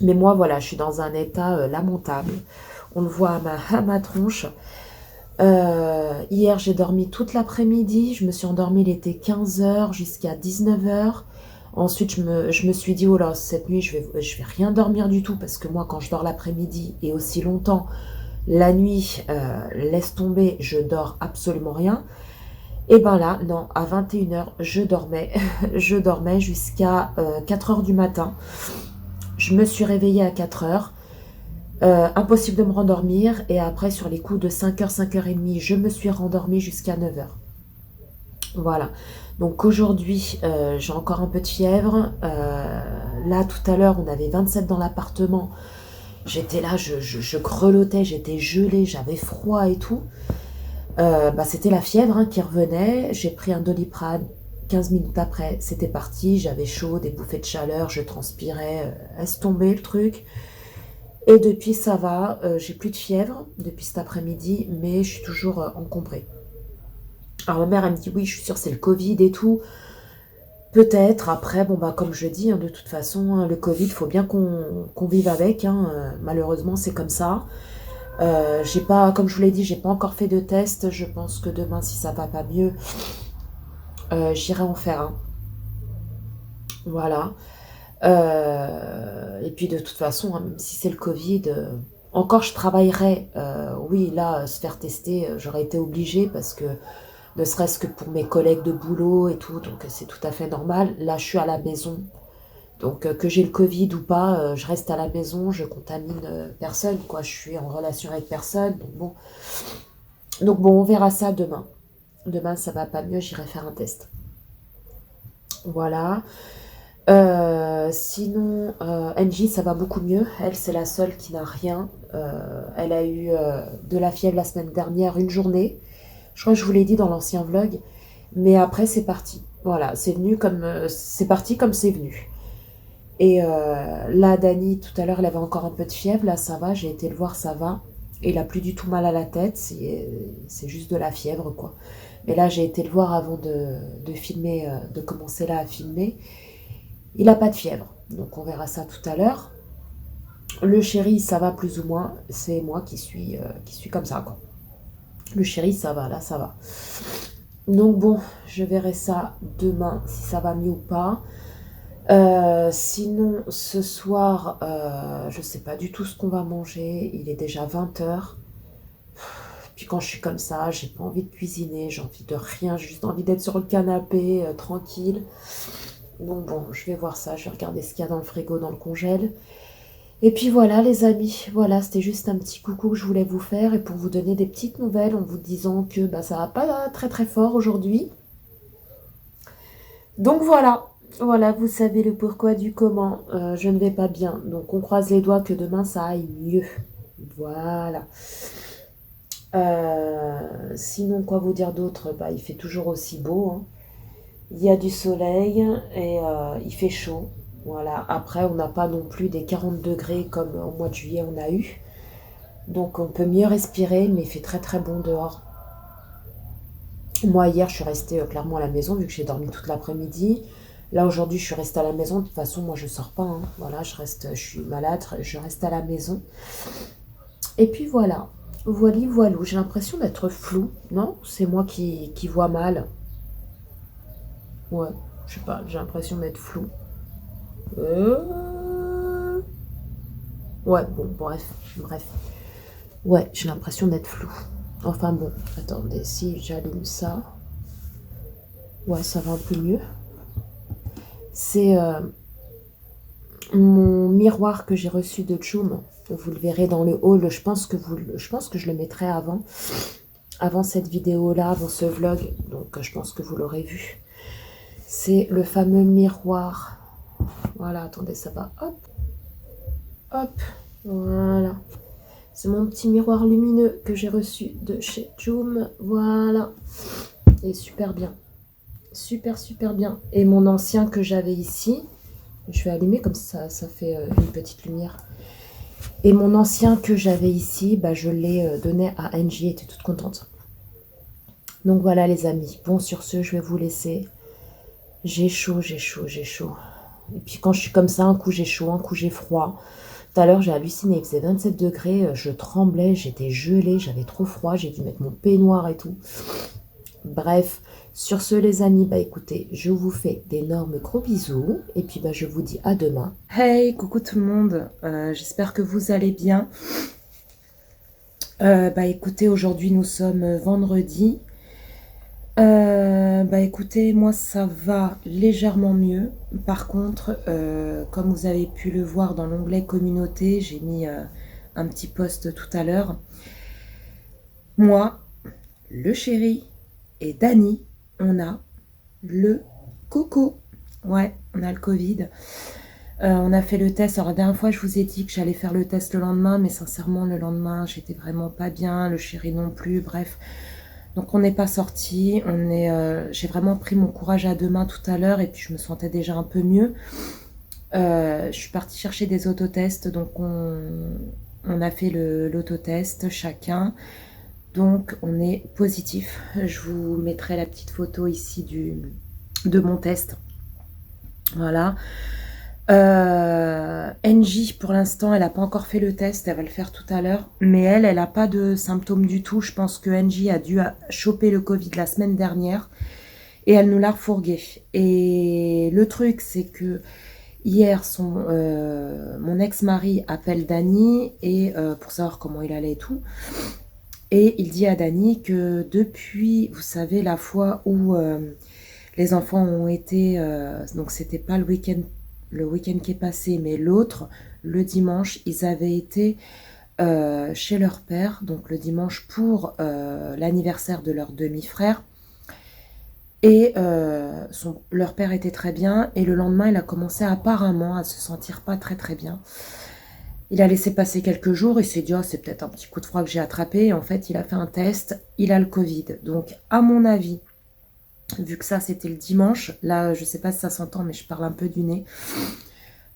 Mais moi, voilà, je suis dans un état lamentable. On le voit à ma tronche. Hier, j'ai dormi toute l'après-midi. Je me suis endormie, il était 15 heures jusqu'à 19 heures. Ensuite, je me suis dit, oh là, cette nuit, je vais rien dormir du tout. Parce que moi, quand je dors l'après-midi et aussi longtemps, la nuit, laisse tomber, je dors absolument rien. Et ben là, non, à 21 heures, je dormais. Je dormais jusqu'à 4 heures du matin. Je me suis réveillée à 4 heures. Impossible de me rendormir. Et après, sur les coups de 5 heures, 5 heures et demie, je me suis rendormie jusqu'à 9 heures. Voilà. Donc aujourd'hui, j'ai encore un peu de fièvre. Là, tout à l'heure, on avait 27 dans l'appartement. J'étais là, je grelottais, j'étais gelée, j'avais froid et tout. C'était la fièvre qui revenait. J'ai pris un Doliprane. 15 minutes après, c'était parti. J'avais chaud, des bouffées de chaleur, je transpirais. Laisse tomber le truc. Et depuis, ça va. J'ai plus de fièvre depuis cet après-midi, mais je suis toujours encombrée. Alors ma mère, elle me dit, oui, je suis sûre, c'est le Covid et tout. Peut-être. Après, bon, comme je dis, de toute façon, le Covid, il faut bien qu'on vive avec. Malheureusement, c'est comme ça. J'ai pas, comme je vous l'ai dit, j'ai pas encore fait de test. Je pense que demain, si ça va pas mieux, j'irai en faire un. Voilà. Et puis de toute façon, même si c'est le Covid, encore je travaillerai. Oui, là, se faire tester, j'aurais été obligée parce que ne serait-ce que pour mes collègues de boulot et tout, donc c'est tout à fait normal. Là, je suis à la maison. Donc que j'ai le Covid ou pas, je reste à la maison, je contamine personne, quoi. Je suis en relation avec personne. Donc bon, on verra ça demain. Demain, ça va pas mieux, j'irai faire un test. Voilà. Sinon, Angie, ça va beaucoup mieux. Elle, c'est la seule qui n'a rien. Elle a eu de la fièvre la semaine dernière, une journée. Je crois que je vous l'ai dit dans l'ancien vlog. Mais après, c'est parti. Voilà, c'est venu comme c'est parti comme c'est venu. Et là, Dani, tout à l'heure, elle avait encore un peu de fièvre. Là, ça va. J'ai été le voir, ça va. Et il a plus du tout mal à la tête. C'est juste de la fièvre, quoi. Mais là, j'ai été le voir avant de filmer, de commencer là à filmer. Il n'a pas de fièvre, donc on verra ça tout à l'heure. Le chéri, ça va plus ou moins. C'est moi qui suis comme ça, quoi. Le chéri, ça va, là, ça va. Donc bon, je verrai ça demain, si ça va mieux ou pas. Sinon, ce soir, je sais pas du tout ce qu'on va manger. Il est déjà 20 heures. Puis quand je suis comme ça, j'ai pas envie de cuisiner, j'ai envie de rien, j'ai juste envie d'être sur le canapé, tranquille. Donc bon, je vais voir ça. Je vais regarder ce qu'il y a dans le frigo, dans le congèle. Et puis voilà les amis, voilà, c'était juste un petit coucou que je voulais vous faire et pour vous donner des petites nouvelles en vous disant que bah, ça va pas très très fort aujourd'hui. Donc voilà, voilà, vous savez le pourquoi du comment. Je ne vais pas bien, donc on croise les doigts que demain ça aille mieux. Voilà. Sinon, quoi vous dire d'autre? Bah, il fait toujours aussi beau, hein. Il y a du soleil et il fait chaud. Voilà. Après, on n'a pas non plus des 40 degrés comme au mois de juillet on a eu. Donc on peut mieux respirer, mais il fait très très bon dehors. Moi, hier, je suis restée clairement à la maison vu que j'ai dormi toute l'après-midi. Là, aujourd'hui, je suis restée à la maison. De toute façon, moi, je sors pas, hein. Voilà, je suis malade, je reste à la maison. Et puis voilà. Voili, voilou. J'ai l'impression d'être floue, non? C'est moi qui vois mal. Ouais, je sais pas, j'ai l'impression d'être floue. Ouais, bon, bref. Ouais, j'ai l'impression d'être floue. Enfin bon, attendez, si j'allume ça, ouais, ça va un peu mieux. C'est mon miroir que j'ai reçu de Joom. Vous le verrez dans le hall. Je pense que je le mettrai avant cette vidéo-là, avant ce vlog. Donc, je pense que vous l'aurez vu. C'est le fameux miroir. Voilà, attendez, ça va. Hop, hop, voilà. C'est mon petit miroir lumineux que j'ai reçu de chez Joom. Voilà. Et super bien. Super, super bien. Et mon ancien que j'avais ici, je vais allumer comme ça fait une petite lumière. Et mon ancien que j'avais ici, bah, je l'ai donné à Angie, elle était toute contente. Donc voilà les amis. Bon, sur ce, je vais vous laisser. J'ai chaud. Et puis quand je suis comme ça, un coup j'ai chaud, un coup j'ai froid. Tout à l'heure, j'ai halluciné, il faisait 27 degrés, je tremblais, j'étais gelée, j'avais trop froid, j'ai dû mettre mon peignoir et tout. Bref, sur ce les amis, bah écoutez, je vous fais d'énormes gros bisous et puis bah je vous dis à demain. Hey, coucou tout le monde, j'espère que vous allez bien. Bah écoutez, aujourd'hui nous sommes vendredi. Bah écoutez, moi ça va légèrement mieux. Par contre, comme vous avez pu le voir dans l'onglet communauté, j'ai mis un petit post tout à l'heure. Moi, le chéri et Dani, on a le coco. Ouais, on a le Covid. On a fait le test. Alors la dernière fois, je vous ai dit que j'allais faire le test le lendemain, mais sincèrement, le lendemain, j'étais vraiment pas bien. Le chéri non plus, bref. Donc on n'est pas sorti, j'ai vraiment pris mon courage à deux mains tout à l'heure et puis je me sentais déjà un peu mieux. Je suis partie chercher des autotests, donc on a fait l'autotest chacun. Donc on est positif. Je vous mettrai la petite photo ici de mon test. Voilà. Angie, pour l'instant, elle n'a pas encore fait le test, elle va le faire tout à l'heure, mais elle n'a pas de symptômes du tout. Je pense que Angie a dû choper le Covid la semaine dernière et elle nous l'a refourgué. Et le truc, c'est que hier, mon ex-mari appelle Dani et pour savoir comment il allait et tout. Et il dit à Dani que depuis, vous savez, la fois où les enfants ont été, donc c'était pas le week-end qui est passé, mais l'autre, le dimanche, ils avaient été chez leur père, donc le dimanche pour l'anniversaire de leur demi-frère. Et leur père était très bien, et le lendemain, il a commencé apparemment à se sentir pas très très bien. Il a laissé passer quelques jours, il s'est dit, oh, c'est peut-être un petit coup de froid que j'ai attrapé, et en fait, il a fait un test, il a le Covid. Donc, à mon avis, vu que ça c'était le dimanche, là je sais pas si ça s'entend mais je parle un peu du nez,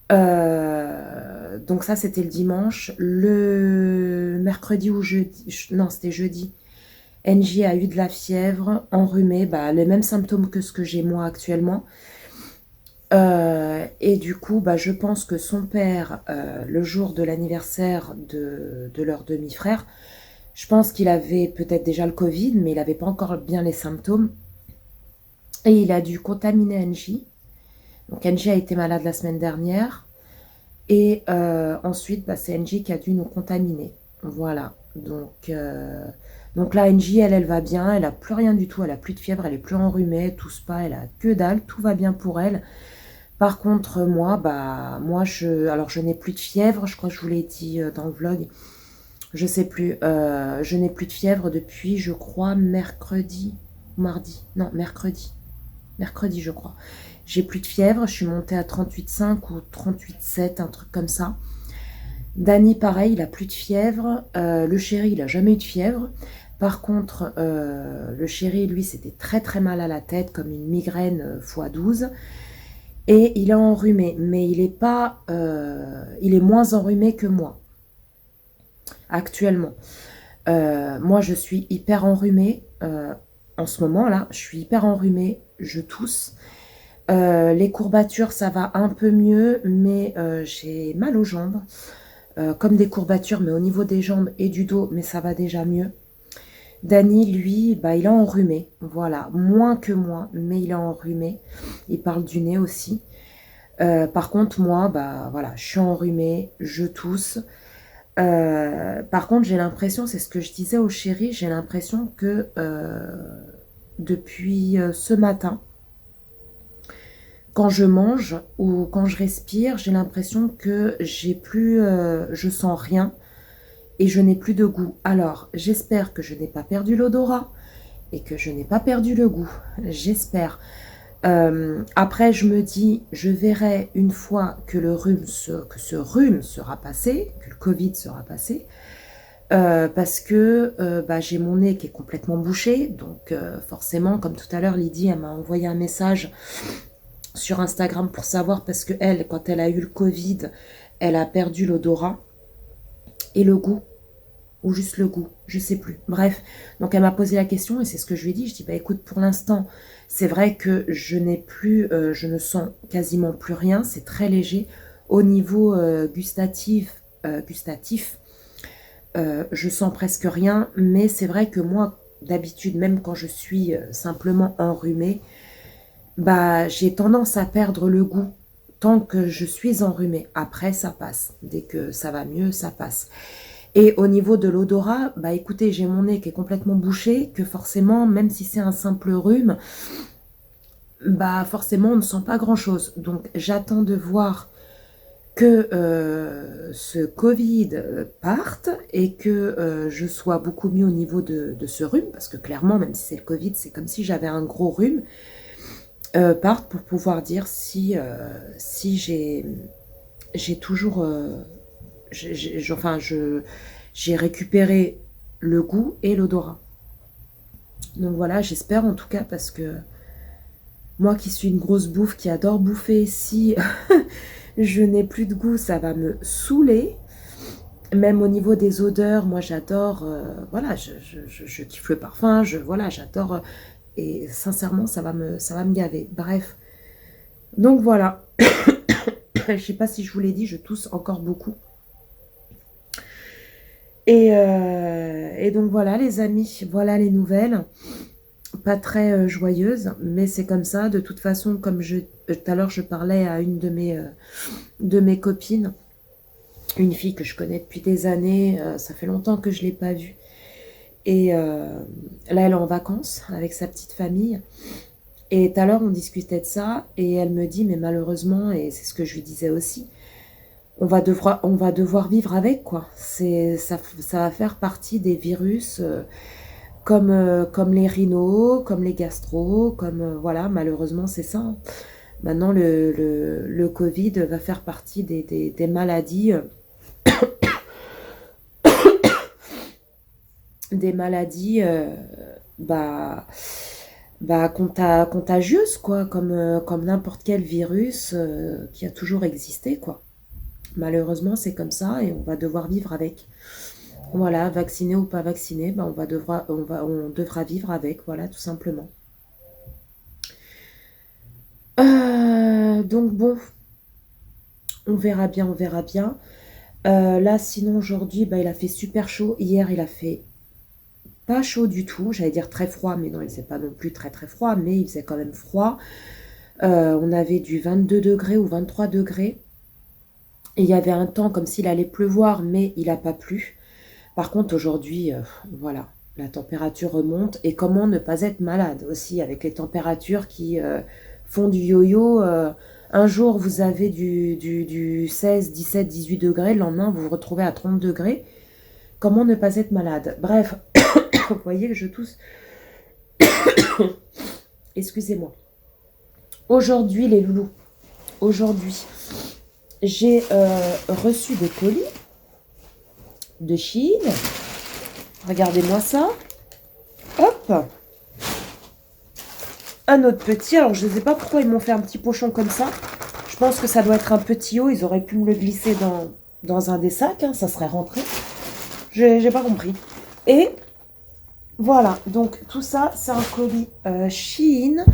donc ça c'était le dimanche. Le mercredi ou jeudi, non c'était jeudi, Angie a eu de la fièvre, enrhumée, bah, les mêmes symptômes que ce que j'ai moi actuellement, et du coup bah, je pense que son père, le jour de l'anniversaire de leur demi-frère, je pense qu'il avait peut-être déjà le Covid mais il n'avait pas encore bien les symptômes. Et il a dû contaminer Angie. Donc Angie a été malade la semaine dernière. Et ensuite, bah, c'est Angie qui a dû nous contaminer. Voilà. Donc là, Angie, elle va bien. Elle n'a plus rien du tout. Elle n'a plus de fièvre. Elle n'est plus enrhumée. Elle tousse pas. Elle a que dalle. Tout va bien pour elle. Par contre, moi, alors je n'ai plus de fièvre, je crois que je vous l'ai dit dans le vlog, je sais plus, je n'ai plus de fièvre depuis, je crois, mercredi, mardi, non, mercredi, je crois. J'ai plus de fièvre, je suis montée à 38,5 ou 38,7, un truc comme ça. Dany, pareil, il a plus de fièvre, le chéri, il a jamais eu de fièvre. Par contre, le chéri, lui, c'était très très mal à la tête, comme une migraine x12. Et il est enrhumé, mais il est moins enrhumé que moi, actuellement. Moi, je suis hyper enrhumée. En ce moment, là, je suis hyper enrhumée. Je tousse. Les courbatures, ça va un peu mieux, mais j'ai mal aux jambes. Comme des courbatures, mais au niveau des jambes et du dos, mais ça va déjà mieux. Dany, lui, il est enrhumé. Voilà, moins que moi, mais il est enrhumé. Il parle du nez aussi. Par contre, moi, voilà, je suis enrhumée, je tousse. Par contre, j'ai l'impression, c'est ce que je disais au chéri, j'ai l'impression que depuis ce matin, quand je mange ou quand je respire, j'ai l'impression que je sens rien et je n'ai plus de goût. Alors, j'espère que je n'ai pas perdu l'odorat et que je n'ai pas perdu le goût. J'espère. Après, je me dis, je verrai une fois que ce rhume sera passé, que le Covid sera passé, parce que j'ai mon nez qui est complètement bouché, donc forcément, comme tout à l'heure, Lydie, elle m'a envoyé un message sur Instagram pour savoir, parce que elle, quand elle a eu le Covid, elle a perdu l'odorat et le goût, ou juste le goût, je sais plus. Bref, donc elle m'a posé la question et c'est ce que je lui ai dit. Je dis, écoute, pour l'instant, c'est vrai que je ne sens quasiment plus rien, c'est très léger. Au niveau gustatif, je sens presque rien, mais c'est vrai que moi, d'habitude, même quand je suis simplement enrhumée, j'ai tendance à perdre le goût tant que je suis enrhumée. Après, ça passe. Dès que ça va mieux, ça passe. Et au niveau de l'odorat, écoutez, j'ai mon nez qui est complètement bouché, que forcément, même si c'est un simple rhume, forcément, on ne sent pas grand-chose. Donc, j'attends de voir que ce Covid parte et que je sois beaucoup mieux au niveau de ce rhume, parce que clairement, même si c'est le Covid, c'est comme si j'avais un gros rhume, parte pour pouvoir dire si j'ai toujours... j'ai récupéré le goût et l'odorat. Donc voilà, j'espère en tout cas, parce que moi qui suis une grosse bouffe, qui adore bouffer, si je n'ai plus de goût, ça va me saouler. Même au niveau des odeurs, moi j'adore, voilà, je kiffe le parfum, voilà, j'adore, et sincèrement ça va me gaver. Bref, donc voilà. Je sais pas si je vous l'ai dit, je tousse encore beaucoup. Et donc voilà les amis, voilà les nouvelles. Pas très joyeuses, mais c'est comme ça. De toute façon, comme tout à l'heure je parlais à une de mes copines, une fille que je connais depuis des années, ça fait longtemps que je ne l'ai pas vue. Et là, elle est en vacances avec sa petite famille. Et tout à l'heure, on discutait de ça, et elle me dit, mais malheureusement, et c'est ce que je lui disais aussi, on va devoir vivre avec, quoi. Ça va faire partie des virus comme les rhinos, comme les gastro, voilà, malheureusement, c'est ça. Hein. Maintenant, le Covid va faire partie des maladies, contagieuses, quoi, comme n'importe quel virus qui a toujours existé, quoi. Malheureusement, c'est comme ça et on va devoir vivre avec. Voilà, vacciné ou pas vacciné, on devra vivre avec, voilà, tout simplement. Donc bon, on verra bien, on verra bien. Là, sinon, aujourd'hui, il a fait super chaud. Hier, il a fait pas chaud du tout. J'allais dire très froid, mais non, il faisait pas non plus très très froid, mais il faisait quand même froid. On avait du 22 degrés ou 23 degrés. Et il y avait un temps comme s'il allait pleuvoir, mais il n'a pas plu. Par contre, aujourd'hui, voilà, la température remonte. Et comment ne pas être malade aussi avec les températures qui font du yo-yo Un jour, vous avez du 16, 17, 18 degrés. Le lendemain, vous vous retrouvez à 30 degrés. Comment ne pas être malade? Bref, vous voyez que je tousse. Excusez-moi. Aujourd'hui, les loulous, aujourd'hui, j'ai reçu des colis de Chine. Regardez-moi ça. Hop. Un autre petit. Alors, je ne sais pas pourquoi ils m'ont fait un petit pochon comme ça. Je pense que ça doit être un petit haut. Ils auraient pu me le glisser dans un des sacs. Hein, ça serait rentré. J'ai pas compris. Et voilà. Donc, tout ça, c'est un colis Shein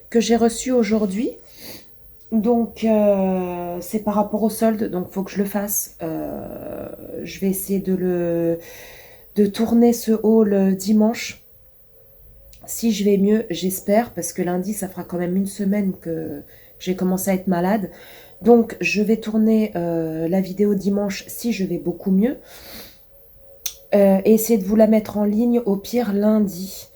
que j'ai reçu aujourd'hui. Donc, c'est par rapport au solde. Donc, il faut que je le fasse. Je vais essayer de tourner ce haul dimanche. Si je vais mieux, j'espère, parce que lundi, ça fera quand même une semaine que j'ai commencé à être malade. Donc, je vais tourner la vidéo dimanche si je vais beaucoup mieux. Et essayer de vous la mettre en ligne au pire lundi.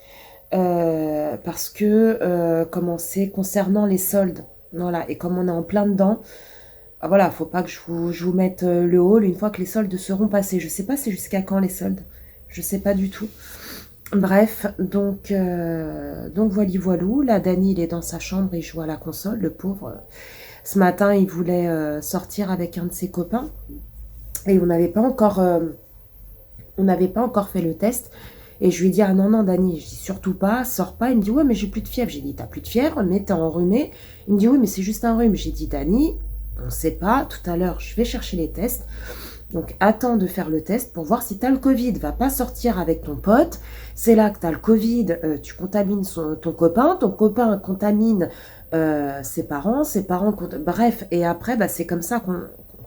Parce que, comment c'est, concernant les soldes, voilà, et comme on est en plein dedans, voilà, faut pas que je vous mette le haul une fois que les soldes seront passés. Je sais pas c'est jusqu'à quand les soldes, je sais pas du tout. Bref, donc voilou. Là, Dany, il est dans sa chambre, il joue à la console, le pauvre. Ce matin, il voulait sortir avec un de ses copains. Et on n'avait pas encore fait le test. Et je lui ai dit, ah non, non, Dany, je dis surtout pas, sors pas. Il me dit, ouais, mais j'ai plus de fièvre. J'ai dit, t'as plus de fièvre, mais t'es enrhumé. Il me dit, oui, mais c'est juste un rhume. J'ai dit, Dany, on sait pas. Tout à l'heure, je vais chercher les tests. Donc, attends de faire le test pour voir si tu as le Covid. Va pas sortir avec ton pote. C'est là que tu as le Covid. Tu contamines ton copain contamine ses parents. Bref, et après, bah, c'est comme ça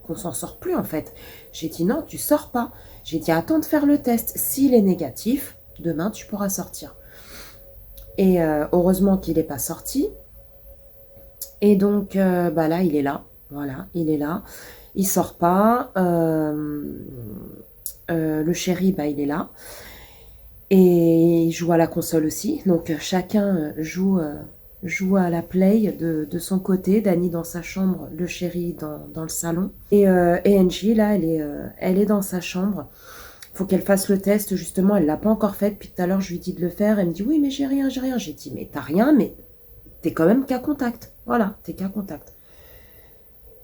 qu'on s'en sort plus, en fait. J'ai dit non, tu sors pas. J'ai dit attends de faire le test. S'il est négatif, demain, tu pourras sortir. Et heureusement qu'il n'est pas sorti. Et donc, bah là, il est là. Voilà, il est là. Il sort pas. Le chéri, bah, il est là. Et il joue à la console aussi. Donc chacun joue à la play de son côté. Dany dans sa chambre, le chéri dans le salon. Et Angie, là, elle est dans sa chambre. Il faut qu'elle fasse le test, justement. Elle ne l'a pas encore fait. Depuis tout à l'heure, je lui dis de le faire. Elle me dit, oui, mais j'ai rien. J'ai dit, mais t'as rien, mais t'es quand même cas contact. Voilà, t'es cas contact.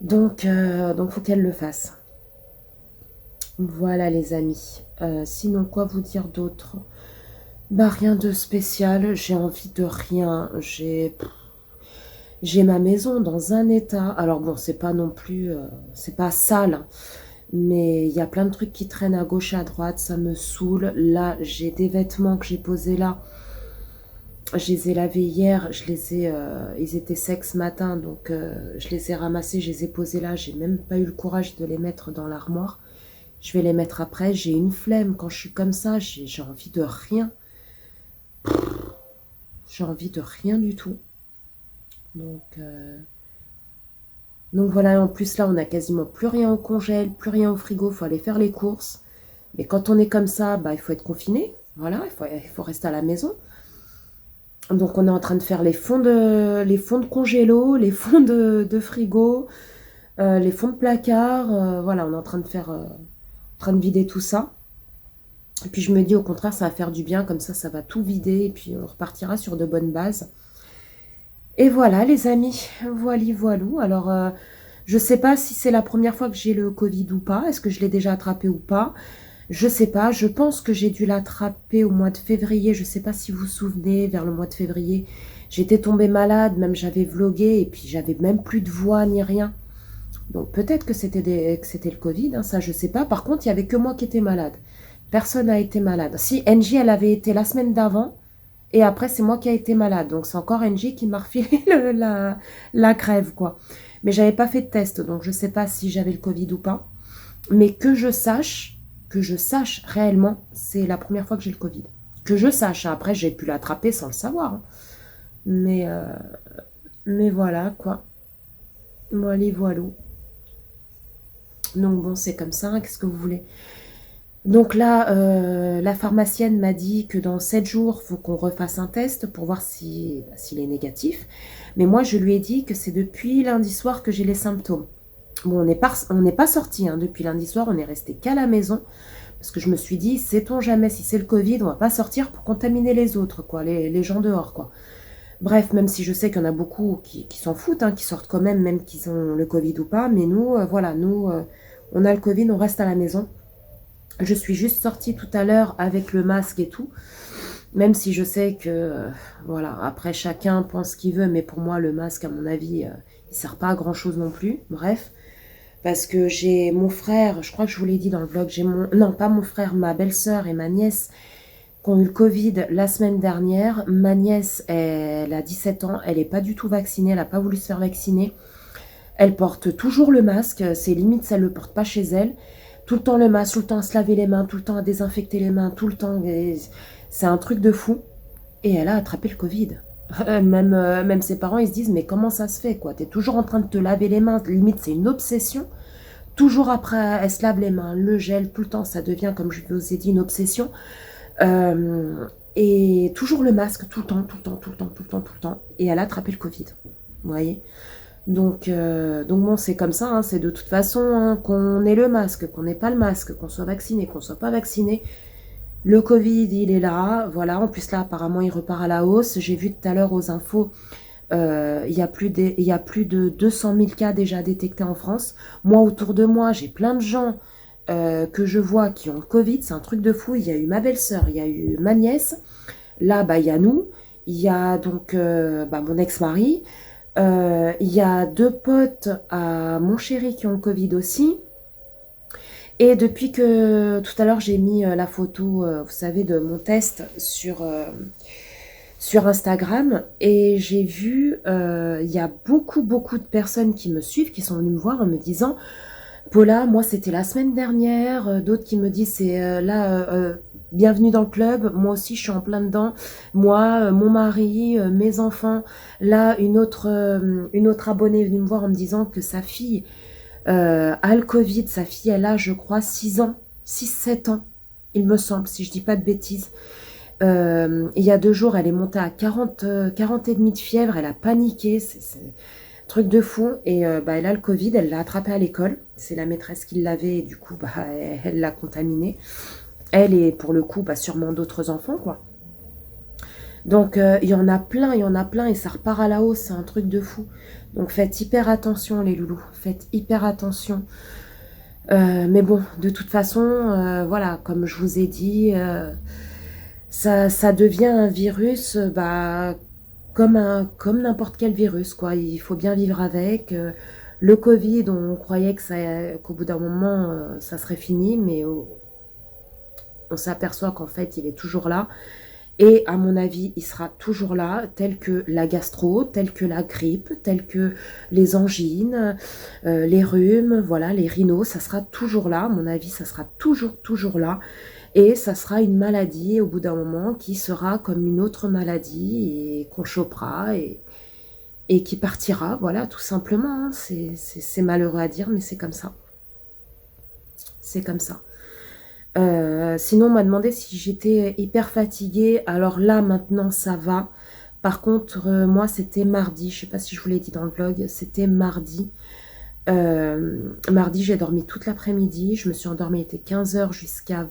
Donc, faut qu'elle le fasse. Voilà, les amis. Sinon, quoi vous dire d'autre? Bah, rien de spécial. J'ai envie de rien. J'ai ma maison dans un état. Alors bon, c'est pas non plus... c'est pas sale. Hein, mais il y a plein de trucs qui traînent à gauche et à droite. Ça me saoule. Là, j'ai des vêtements que j'ai posés là. Je les ai lavés hier, ils étaient secs ce matin, donc je les ai ramassés, je les ai posés là. J'ai même pas eu le courage de les mettre dans l'armoire. Je vais les mettre après. J'ai une flemme quand je suis comme ça. J'ai envie de rien. J'ai envie de rien du tout. Donc voilà. En plus là, on a quasiment plus rien au congèle, plus rien au frigo. Il faut aller faire les courses. Mais quand on est comme ça, bah il faut être confiné. Voilà, il faut rester à la maison. Donc on est en train de faire les fonds de congélo, les fonds de frigo, les fonds de placard. Voilà, on est en train de vider tout ça. Et puis je me dis au contraire, ça va faire du bien, comme ça va tout vider et puis on repartira sur de bonnes bases. Et voilà les amis, voilou. Alors je sais pas si c'est la première fois que j'ai le Covid ou pas, est-ce que je l'ai déjà attrapé ou pas. Je sais pas, je pense que j'ai dû l'attraper au mois de février. Je sais pas si vous vous souvenez, vers le mois de février, j'étais tombée malade, même j'avais vlogué et puis j'avais même plus de voix ni rien. Donc peut-être que c'était le Covid, hein, ça je sais pas. Par contre, il y avait que moi qui étais malade. Personne n'a été malade. Si, Angie, elle avait été la semaine d'avant et après c'est moi qui ai été malade. Donc c'est encore Angie qui m'a refilé la crève, quoi. Mais j'avais pas fait de test, donc je sais pas si j'avais le Covid ou pas. Mais que je sache réellement, c'est la première fois que j'ai le Covid. Que je sache, hein. Après j'ai pu l'attraper sans le savoir. Hein. Mais voilà, quoi. Voilou. Donc bon, c'est comme ça, hein. Qu'est-ce que vous voulez? Donc là, la pharmacienne m'a dit que dans 7 jours, il faut qu'on refasse un test pour voir si, s'il est négatif. Mais moi, je lui ai dit que c'est depuis lundi soir que j'ai les symptômes. Bon, on n'est pas sorti hein, depuis lundi soir, on est resté qu'à la maison. Parce que je me suis dit, sait-on jamais si c'est le Covid, on va pas sortir pour contaminer les autres, quoi, les gens dehors, quoi. Bref, même si je sais qu'il y en a beaucoup qui s'en foutent, hein, qui sortent quand même qu'ils ont le Covid ou pas. Mais nous, voilà, nous, on a le Covid, on reste à la maison. Je suis juste sortie tout à l'heure avec le masque et tout. Même si je sais que, voilà, après chacun pense ce qu'il veut. Mais pour moi, le masque, à mon avis, il sert pas à grand chose non plus. Bref. Parce que j'ai mon frère, je crois que je vous l'ai dit dans le vlog, j'ai mon... Non, pas mon frère, ma belle-sœur et ma nièce qui ont eu le Covid la semaine dernière. Ma nièce, elle a 17 ans, elle n'est pas du tout vaccinée, elle n'a pas voulu se faire vacciner. Elle porte toujours le masque, c'est limite si elle ne le porte pas chez elle. Tout le temps le masque, tout le temps à se laver les mains, tout le temps à désinfecter les mains, tout le temps. C'est un truc de fou. Et elle a attrapé le Covid. Même ses parents, ils se disent, mais comment ça se fait, quoi? T'es toujours en train de te laver les mains, limite c'est une obsession. Toujours après, elle se lave les mains, le gel, tout le temps, ça devient, comme je vous ai dit, une obsession. Et toujours le masque, tout le temps, tout le temps, tout le temps, tout le temps, tout le temps. Et elle a attrapé le Covid, vous voyez. Donc bon, c'est comme ça, hein, c'est de toute façon, hein, qu'on ait le masque, qu'on n'ait pas le masque, qu'on soit vacciné, qu'on soit pas vacciné. Le Covid, il est là, voilà. En plus là, apparemment, il repart à la hausse. J'ai vu tout à l'heure aux infos, il y a plus de 200 000 cas déjà détectés en France. Moi, autour de moi, j'ai plein de gens que je vois qui ont le Covid. C'est un truc de fou. Il y a eu ma belle-sœur, il y a eu ma nièce. Là, bah, il y a nous. Il y a donc mon ex-mari. Il y a 2 potes à mon chéri qui ont le Covid aussi. Et depuis que tout à l'heure j'ai mis la photo, vous savez, de mon test sur Instagram, et j'ai vu, il y a beaucoup de personnes qui me suivent, qui sont venues me voir en me disant, Paula, moi c'était la semaine dernière, d'autres qui me disent, c'est bienvenue dans le club, moi aussi je suis en plein dedans, moi, mon mari, mes enfants. Là, une autre abonnée est venue me voir en me disant que sa fille a le Covid, sa fille, elle a, je crois, 6 ans, 6 7 ans, il me semble, si je dis pas de bêtises. Il y a 2 jours, elle est montée à 40 et demi de fièvre, elle a paniqué, c'est un truc de fou. Et elle a le Covid, elle l'a attrapé à l'école, c'est la maîtresse qui l'avait, et du coup, elle l'a contaminée. Elle et pour le coup, sûrement d'autres enfants, quoi. Donc, il y en a plein, et ça repart à la hausse, c'est un truc de fou. Donc, faites hyper attention, les loulous, faites hyper attention. Mais bon, de toute façon, voilà, comme je vous ai dit, ça devient un virus, comme n'importe quel virus, quoi. Il faut bien vivre avec. Le Covid, on croyait qu'au bout d'un moment, ça serait fini, mais on s'aperçoit qu'en fait, il est toujours là. Et à mon avis, il sera toujours là, tel que la gastro, tel que la grippe, tel que les angines, les rhumes, voilà, les rhinos, ça sera toujours là. À mon avis, ça sera toujours là. Et ça sera une maladie au bout d'un moment qui sera comme une autre maladie et qu'on chopera et qui partira, voilà, tout simplement. Hein. C'est malheureux à dire, mais c'est comme ça. C'est comme ça. Sinon, on m'a demandé si j'étais hyper fatiguée. Alors là, maintenant, ça va. Par contre, moi, c'était mardi. Je sais pas si je vous l'ai dit dans le vlog. C'était mardi. Mardi, j'ai dormi toute l'après-midi. Je me suis endormie, il était 15 h jusqu'à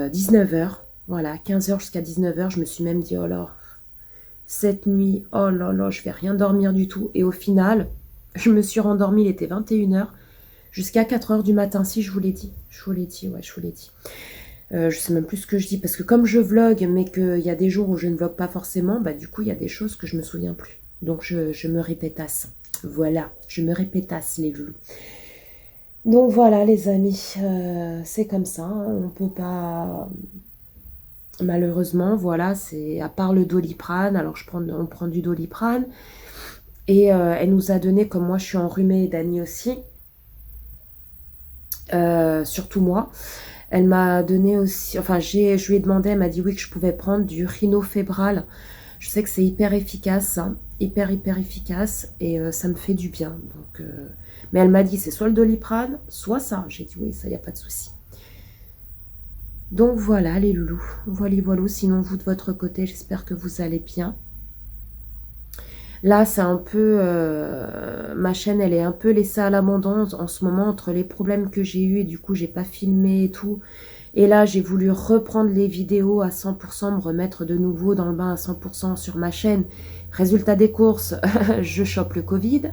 19 h. Voilà, 15 h jusqu'à 19 h. Je me suis même dit, oh là, cette nuit, oh là là, je vais rien dormir du tout. Et au final, je me suis rendormie, il était 21 h. Jusqu'à 4 h du matin, si je vous l'ai dit. Je vous l'ai dit, ouais, je vous l'ai dit. Je sais même plus ce que je dis, parce que comme je vlog, mais qu'il y a des jours où je ne vlog pas forcément, du coup, il y a des choses que je me souviens plus. Donc, je me répétasse. Voilà, je me répétasse, les loulous. Donc, voilà, les amis, c'est comme ça. Hein, on peut pas... Malheureusement, voilà, c'est à part le Doliprane. Alors, on prend du Doliprane. Et elle nous a donné, comme moi, je suis enrhumée, et Dani aussi... surtout moi, elle m'a donné aussi, enfin je lui ai demandé, elle m'a dit oui que je pouvais prendre du rhinofébral. Je sais que c'est hyper efficace, hein, hyper efficace, et ça me fait du bien. Donc Mais elle m'a dit, c'est soit le Doliprane, soit ça. J'ai dit, oui, ça, il n'y a pas de souci. Donc voilà les loulous, voilà, sinon vous de votre côté, j'espère que vous allez bien. Là, c'est un peu, ma chaîne, elle est un peu laissée à l'abandon en ce moment entre les problèmes que j'ai eu et du coup, j'ai pas filmé et tout. Et là, j'ai voulu reprendre les vidéos à 100%, me remettre de nouveau dans le bain à 100% sur ma chaîne. Résultat des courses, je chope le Covid.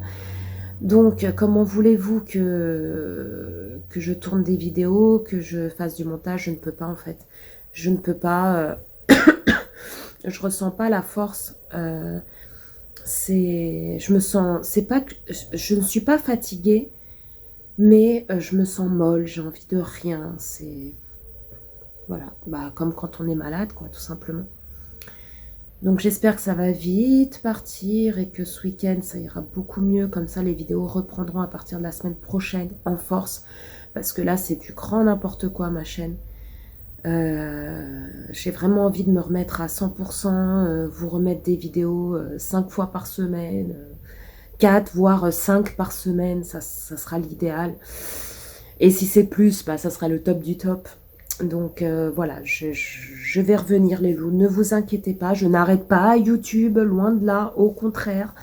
Donc, comment voulez-vous que je tourne des vidéos, que je fasse du montage? Je ne peux pas, en fait. Je ne peux pas. Je ressens pas la force. Je me sens. C'est pas que je ne suis pas fatiguée, mais je me sens molle. J'ai envie de rien. C'est voilà. Bah, comme quand on est malade, quoi, tout simplement. Donc j'espère que ça va vite partir et que ce week-end ça ira beaucoup mieux. Comme ça les vidéos reprendront à partir de la semaine prochaine en force. Parce que là c'est du grand n'importe quoi ma chaîne. J'ai vraiment envie de me remettre à 100%, vous remettre des vidéos 5 fois par semaine, 4 voire 5 par semaine, ça sera l'idéal. Et si c'est plus, bah, ça sera le top du top. Donc voilà, je vais revenir les loups, ne vous inquiétez pas, je n'arrête pas YouTube, loin de là, au contraire.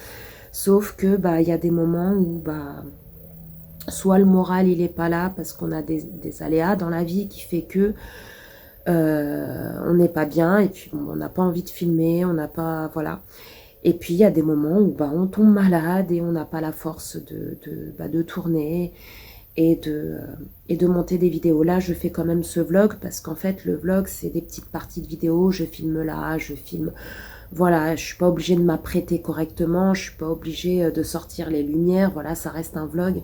Sauf que bah il y a des moments où bah soit le moral il est pas là parce qu'on a des aléas dans la vie qui fait que on n'est pas bien et puis bon, on n'a pas envie de filmer, on n'a pas voilà. Et puis il y a des moments où bah on tombe malade et on n'a pas la force de tourner et de monter des vidéos. Là, je fais quand même ce vlog parce qu'en fait, le vlog, c'est des petites parties de vidéos. Je filme là, je filme... Voilà, je suis pas obligée de m'apprêter correctement. Je suis pas obligée de sortir les lumières. Voilà, ça reste un vlog.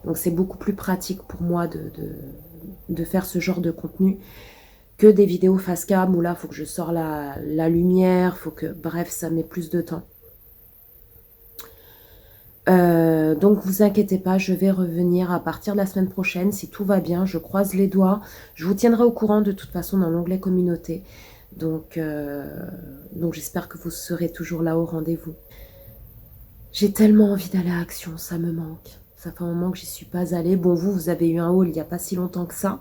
Donc, c'est beaucoup plus pratique pour moi de faire ce genre de contenu que des vidéos face cam où là, il faut que je sors la lumière. Faut que... Bref, ça met plus de temps. Donc vous inquiétez pas, je vais revenir à partir de la semaine prochaine, si tout va bien, je croise les doigts, je vous tiendrai au courant de toute façon dans l'onglet communauté, donc j'espère que vous serez toujours là au rendez-vous. J'ai tellement envie d'aller à Action, ça me manque, ça fait un moment que j'y suis pas allée. Bon, vous avez eu un haul il n'y a pas si longtemps que ça,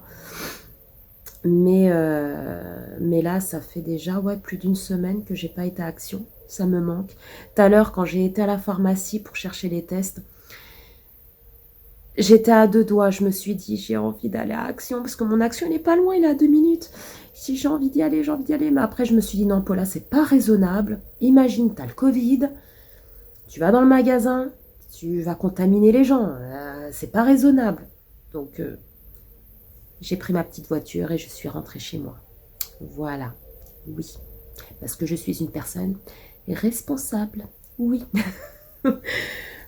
mais là ça fait déjà plus d'une semaine que j'ai pas été à Action. Ça me manque. Tout à l'heure, quand j'ai été à la pharmacie pour chercher les tests, j'étais à 2 doigts. Je me suis dit, j'ai envie d'aller à Action, parce que mon Action n'est pas loin, il est à 2 minutes. Si j'ai envie d'y aller, j'ai envie d'y aller. Mais après, je me suis dit, non, Paula, c'est pas raisonnable. Imagine, t'as le Covid, tu vas dans le magasin, tu vas contaminer les gens. C'est pas raisonnable. Donc, j'ai pris ma petite voiture et je suis rentrée chez moi. Voilà. Oui. Parce que je suis une personne responsable, oui.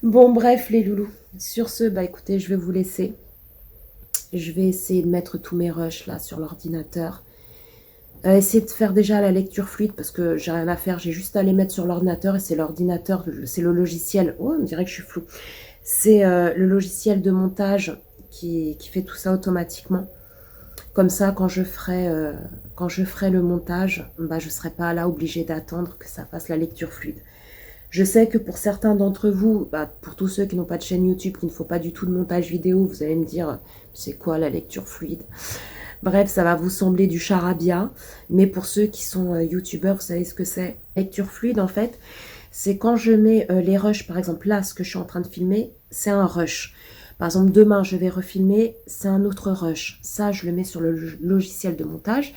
Bon, bref, les loulous. Sur ce, bah écoutez, je vais vous laisser. Je vais essayer de mettre tous mes rushs là sur l'ordinateur. Essayer de faire déjà la lecture fluide parce que j'ai rien à faire. J'ai juste à les mettre sur l'ordinateur et c'est l'ordinateur, c'est le logiciel. Oh, on dirait que je suis floue. C'est le logiciel de montage qui fait tout ça automatiquement. Comme ça, quand je ferai le montage, bah, je ne serai pas là obligée d'attendre que ça fasse la lecture fluide. Je sais que pour certains d'entre vous, bah, pour tous ceux qui n'ont pas de chaîne YouTube, qu'il ne faut pas du tout de montage vidéo, vous allez me dire, c'est quoi la lecture fluide? Bref, ça va vous sembler du charabia. Mais pour ceux qui sont youtubeurs, vous savez ce que c'est? Lecture fluide, en fait, c'est quand je mets les rushs, par exemple là, ce que je suis en train de filmer, c'est un rush. Par exemple, demain, je vais refilmer, c'est un autre rush. Ça, je le mets sur le logiciel de montage.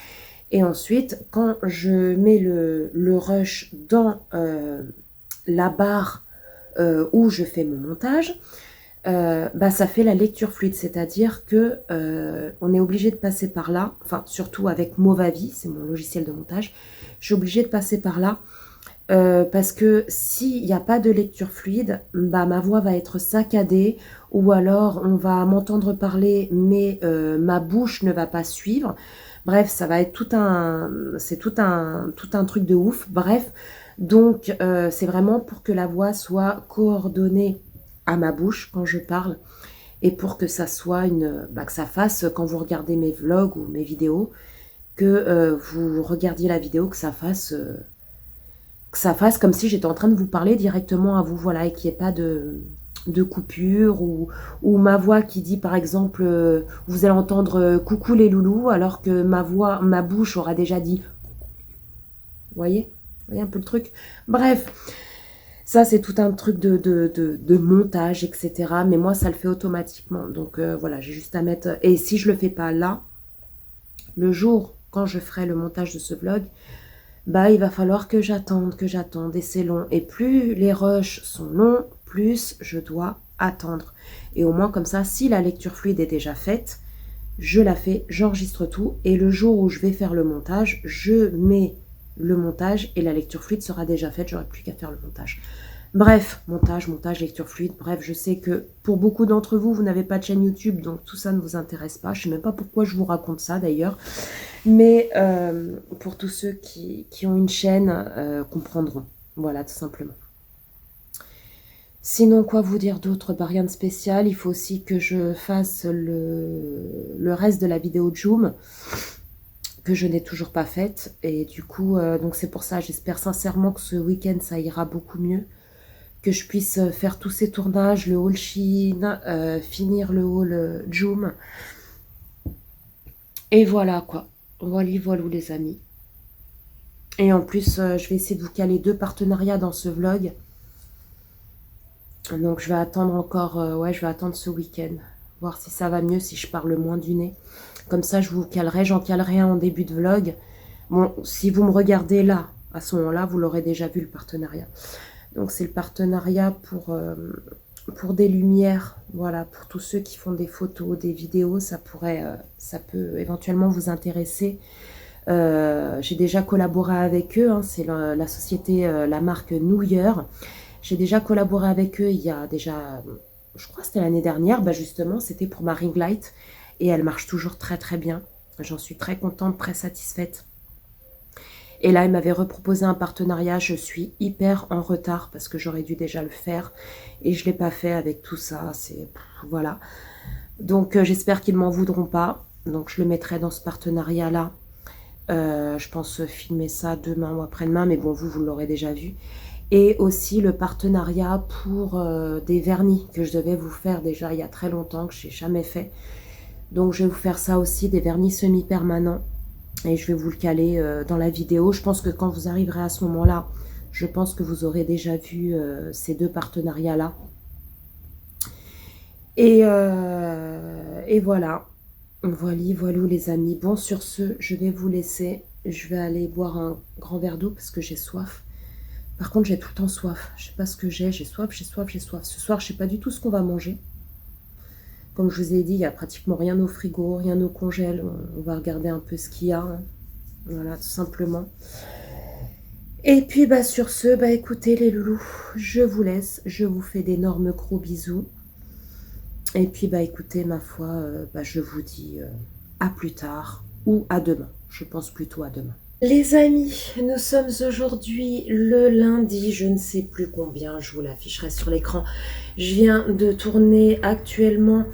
Et ensuite, quand je mets le rush dans la barre où je fais mon montage, bah, ça fait la lecture fluide. C'est-à-dire que on est obligé de passer par là, enfin, surtout avec Movavi, c'est mon logiciel de montage, je suis obligée de passer par là. Parce que s'il n'y a pas de lecture fluide, bah, ma voix va être saccadée ou alors on va m'entendre parler mais ma bouche ne va pas suivre. Bref, ça va être tout un truc de ouf. Bref, donc c'est vraiment pour que la voix soit coordonnée à ma bouche quand je parle et pour que ça soit que ça fasse quand vous regardez mes vlogs ou mes vidéos, que vous regardiez la vidéo, que ça fasse comme si j'étais en train de vous parler directement à vous, voilà, et qu'il n'y ait pas de de coupure ou ma voix qui dit par exemple, vous allez entendre coucou les loulous alors que ma bouche aura déjà dit. Vous voyez un peu le truc. Bref, ça c'est tout un truc de montage, etc. Mais moi ça le fait automatiquement. Donc voilà, j'ai juste à mettre... Et si je le fais pas là, le jour quand je ferai le montage de ce vlog, bah il va falloir que j'attende, et c'est long. Et plus les rushs sont longs, plus je dois attendre. Et au moins comme ça, si la lecture fluide est déjà faite, je la fais, j'enregistre tout. Et le jour où je vais faire le montage, je mets le montage et la lecture fluide sera déjà faite. J'aurai plus qu'à faire le montage. Bref, montage, lecture fluide. Bref, je sais que pour beaucoup d'entre vous, vous n'avez pas de chaîne YouTube, donc tout ça ne vous intéresse pas. Je ne sais même pas pourquoi je vous raconte ça d'ailleurs. Mais pour tous ceux qui ont une chaîne, comprendront. Voilà, tout simplement. Sinon, quoi vous dire d'autre? Bah, rien de spécial. Il faut aussi que je fasse le reste de la vidéo de Joom, que je n'ai toujours pas faite. Et du coup, donc c'est pour ça, j'espère sincèrement que ce week-end, ça ira beaucoup mieux. Que je puisse faire tous ces tournages, le haul Shein, finir le haul Joom. Et voilà quoi. Voilà les amis. Et en plus, je vais essayer de vous caler 2 partenariats dans ce vlog. Donc je vais attendre encore, je vais attendre ce week-end. Voir si ça va mieux, si je parle moins du nez. Comme ça, je vous calerai, j'en calerai un en début de vlog. Bon, si vous me regardez là, à ce moment-là, vous l'aurez déjà vu le partenariat. Donc c'est le partenariat pour des lumières, voilà, pour tous ceux qui font des photos, des vidéos, ça peut éventuellement vous intéresser. J'ai déjà collaboré avec eux, hein, c'est la société, la marque Nouyer. J'ai déjà collaboré avec eux il y a déjà, je crois que c'était l'année dernière, bah justement, c'était pour ma ring light. Et elle marche toujours très très bien. J'en suis très contente, très satisfaite. Et là, ils m'avaient reproposé un partenariat. Je suis hyper en retard parce que j'aurais dû déjà le faire. Et je ne l'ai pas fait avec tout ça. Voilà. Donc, j'espère qu'ils ne m'en voudront pas. Donc, je le mettrai dans ce partenariat-là. Je pense filmer ça demain ou après-demain. Mais bon, vous l'aurez déjà vu. Et aussi le partenariat pour des vernis que je devais vous faire déjà il y a très longtemps, que je n'ai jamais fait. Donc, je vais vous faire ça aussi, des vernis semi-permanents. Et je vais vous le caler dans la vidéo. Je pense que quand vous arriverez à ce moment-là, je pense que vous aurez déjà vu ces 2 partenariats-là. Et voilà. Voilà les amis. Bon, sur ce, je vais vous laisser. Je vais aller boire un grand verre d'eau parce que j'ai soif. Par contre, j'ai tout le temps soif. Je ne sais pas ce que j'ai. J'ai soif. Ce soir, je ne sais pas du tout ce qu'on va manger. Comme je vous ai dit, il n'y a pratiquement rien au frigo, rien au congèle. On va regarder un peu ce qu'il y a. Hein. Voilà, tout simplement. Et puis, bah, sur ce, bah, écoutez les loulous, je vous laisse. Je vous fais d'énormes gros bisous. Et puis, bah, écoutez, ma foi, bah, je vous dis à plus tard ou à demain. Je pense plutôt à demain. Les amis, nous sommes aujourd'hui le lundi, je ne sais plus combien, je vous l'afficherai sur l'écran. Je viens de tourner actuellement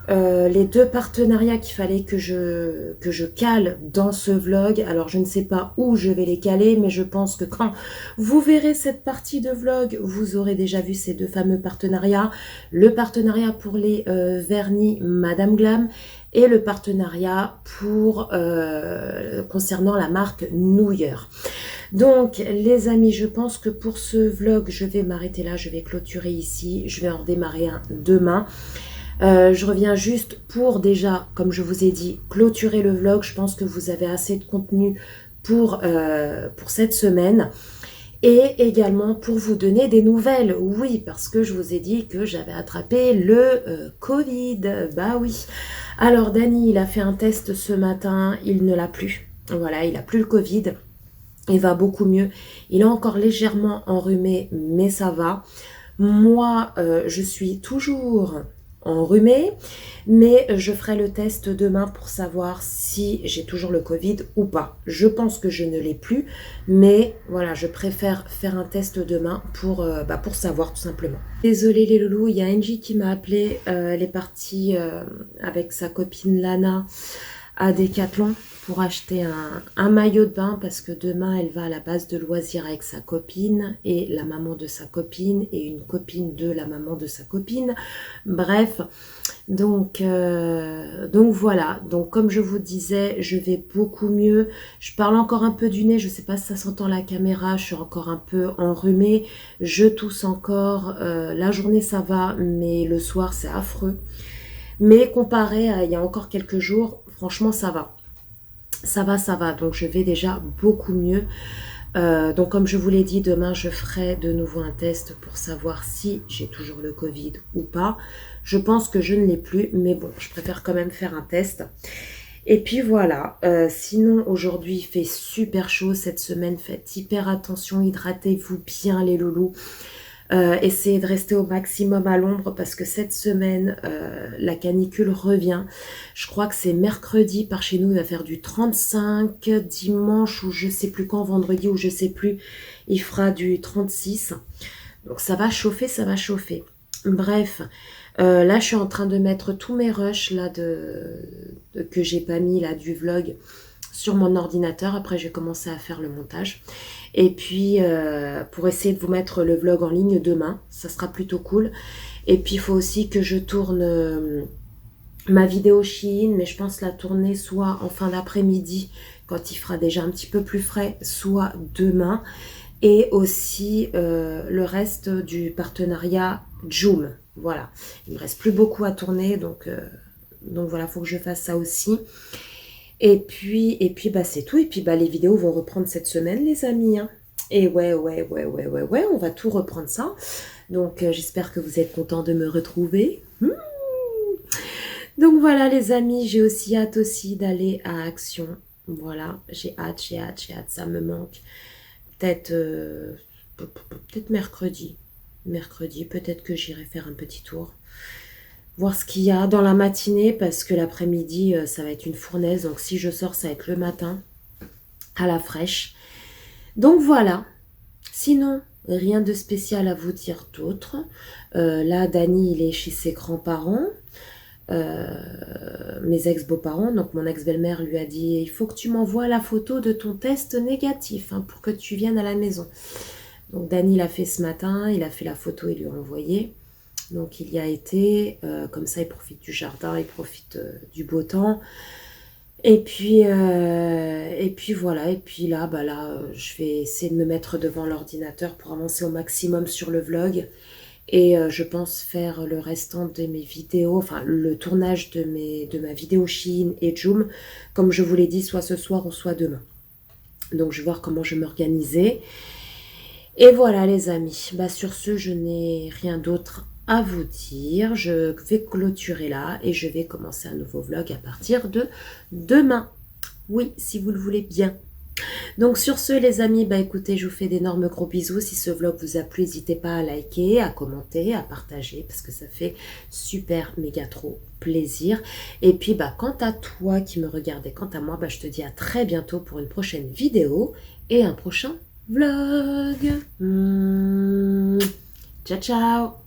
les 2 partenariats qu'il fallait que je cale dans ce vlog. Alors je ne sais pas où je vais les caler, mais je pense que quand vous verrez cette partie de vlog, vous aurez déjà vu ces 2 fameux partenariats. Le partenariat pour les vernis Madame Glam et le partenariat pour concernant la marque Nouyer. Donc les amis, je pense que pour ce vlog, je vais m'arrêter là, je vais clôturer ici, je vais en redémarrer un demain. Je reviens juste pour déjà, comme je vous ai dit, clôturer le vlog. Je pense que vous avez assez de contenu pour cette semaine. Et également pour vous donner des nouvelles. Oui, parce que je vous ai dit que j'avais attrapé le Covid. Bah oui. Alors Dany, il a fait un test ce matin. Il ne l'a plus. Voilà, il n'a plus le Covid. Il va beaucoup mieux. Il est encore légèrement enrhumé, mais ça va. Moi, je suis toujours enrhumée, mais je ferai le test demain pour savoir si j'ai toujours le Covid ou pas. Je pense que je ne l'ai plus, mais voilà, je préfère faire un test demain pour savoir tout simplement. Désolée les loulous, il y a Angie qui m'a appelé, elle est partie avec sa copine Lana à Decathlon pour acheter un maillot de bain parce que demain elle va à la base de loisirs avec sa copine et la maman de sa copine et une copine de la maman de sa copine. Bref, donc voilà. Donc comme je vous disais, je vais beaucoup mieux. Je parle encore un peu du nez, je sais pas si ça s'entend à la caméra, je suis encore un peu enrhumée, je tousse encore. La journée ça va, mais le soir c'est affreux. Mais comparé à il y a encore quelques jours, franchement ça va. Ça va, ça va. Donc je vais déjà beaucoup mieux. Donc comme je vous l'ai dit, demain je ferai de nouveau un test pour savoir si j'ai toujours le Covid ou pas. Je pense que je ne l'ai plus, mais bon, je préfère quand même faire un test. Et puis voilà, sinon aujourd'hui il fait super chaud cette semaine, faites hyper attention, hydratez-vous bien les loulous. Essayez de rester au maximum à l'ombre parce que cette semaine, la canicule revient. Je crois que c'est mercredi par chez nous, il va faire du 35, dimanche ou je sais plus quand, vendredi ou je sais plus, il fera du 36. Donc ça va chauffer, ça va chauffer. Bref, là je suis en train de mettre tous mes rushs là que j'ai pas mis là du vlog sur mon ordinateur. Après je vais commencer à faire le montage. Et puis pour essayer de vous mettre le vlog en ligne demain, ça sera plutôt cool. Et puis il faut aussi que je tourne ma vidéo Shein, mais je pense la tourner soit en fin d'après-midi quand il fera déjà un petit peu plus frais, soit demain. Et aussi le reste du partenariat Joom. Voilà, il me reste plus beaucoup à tourner, donc voilà, il faut que je fasse ça aussi. Et puis bah c'est tout. Et puis bah les vidéos vont reprendre cette semaine, les amis. Hein. Et ouais, on va tout reprendre ça. Donc j'espère que vous êtes contents de me retrouver. Donc voilà les amis, j'ai aussi hâte aussi d'aller à Action. Voilà, j'ai hâte, ça me manque. Peut-être mercredi. Mercredi, peut-être que j'irai faire un petit tour. Voir ce qu'il y a dans la matinée parce que l'après-midi ça va être une fournaise, donc si je sors ça va être le matin à la fraîche. Donc voilà, sinon rien de spécial à vous dire d'autre. Là Dany il est chez ses grands-parents, mes ex-beaux-parents, donc mon ex-belle-mère lui a dit il faut que tu m'envoies la photo de ton test négatif hein, pour que tu viennes à la maison. Donc Dany l'a fait ce matin, il a fait la photo et lui a envoyé. Donc il y a été, comme ça il profite du jardin, il profite du beau temps. Et puis voilà, et puis là, je vais essayer de me mettre devant l'ordinateur pour avancer au maximum sur le vlog. Et je pense faire le restant de mes vidéos, enfin le tournage de ma vidéo Shein et Joom, comme je vous l'ai dit, soit ce soir ou soit demain. Donc je vais voir comment je vais m'organiser. Et voilà les amis, sur ce je n'ai rien d'autre à vous dire. Je vais clôturer là et je vais commencer un nouveau vlog à partir de demain. Oui, si vous le voulez bien. Donc sur ce les amis, écoutez, je vous fais d'énormes gros bisous. Si ce vlog vous a plu, n'hésitez pas à liker, à commenter, à partager parce que ça fait super méga trop plaisir. Et puis quant à toi qui me regarde et quant à moi, je te dis à très bientôt pour une prochaine vidéo et un prochain vlog. Ciao ciao.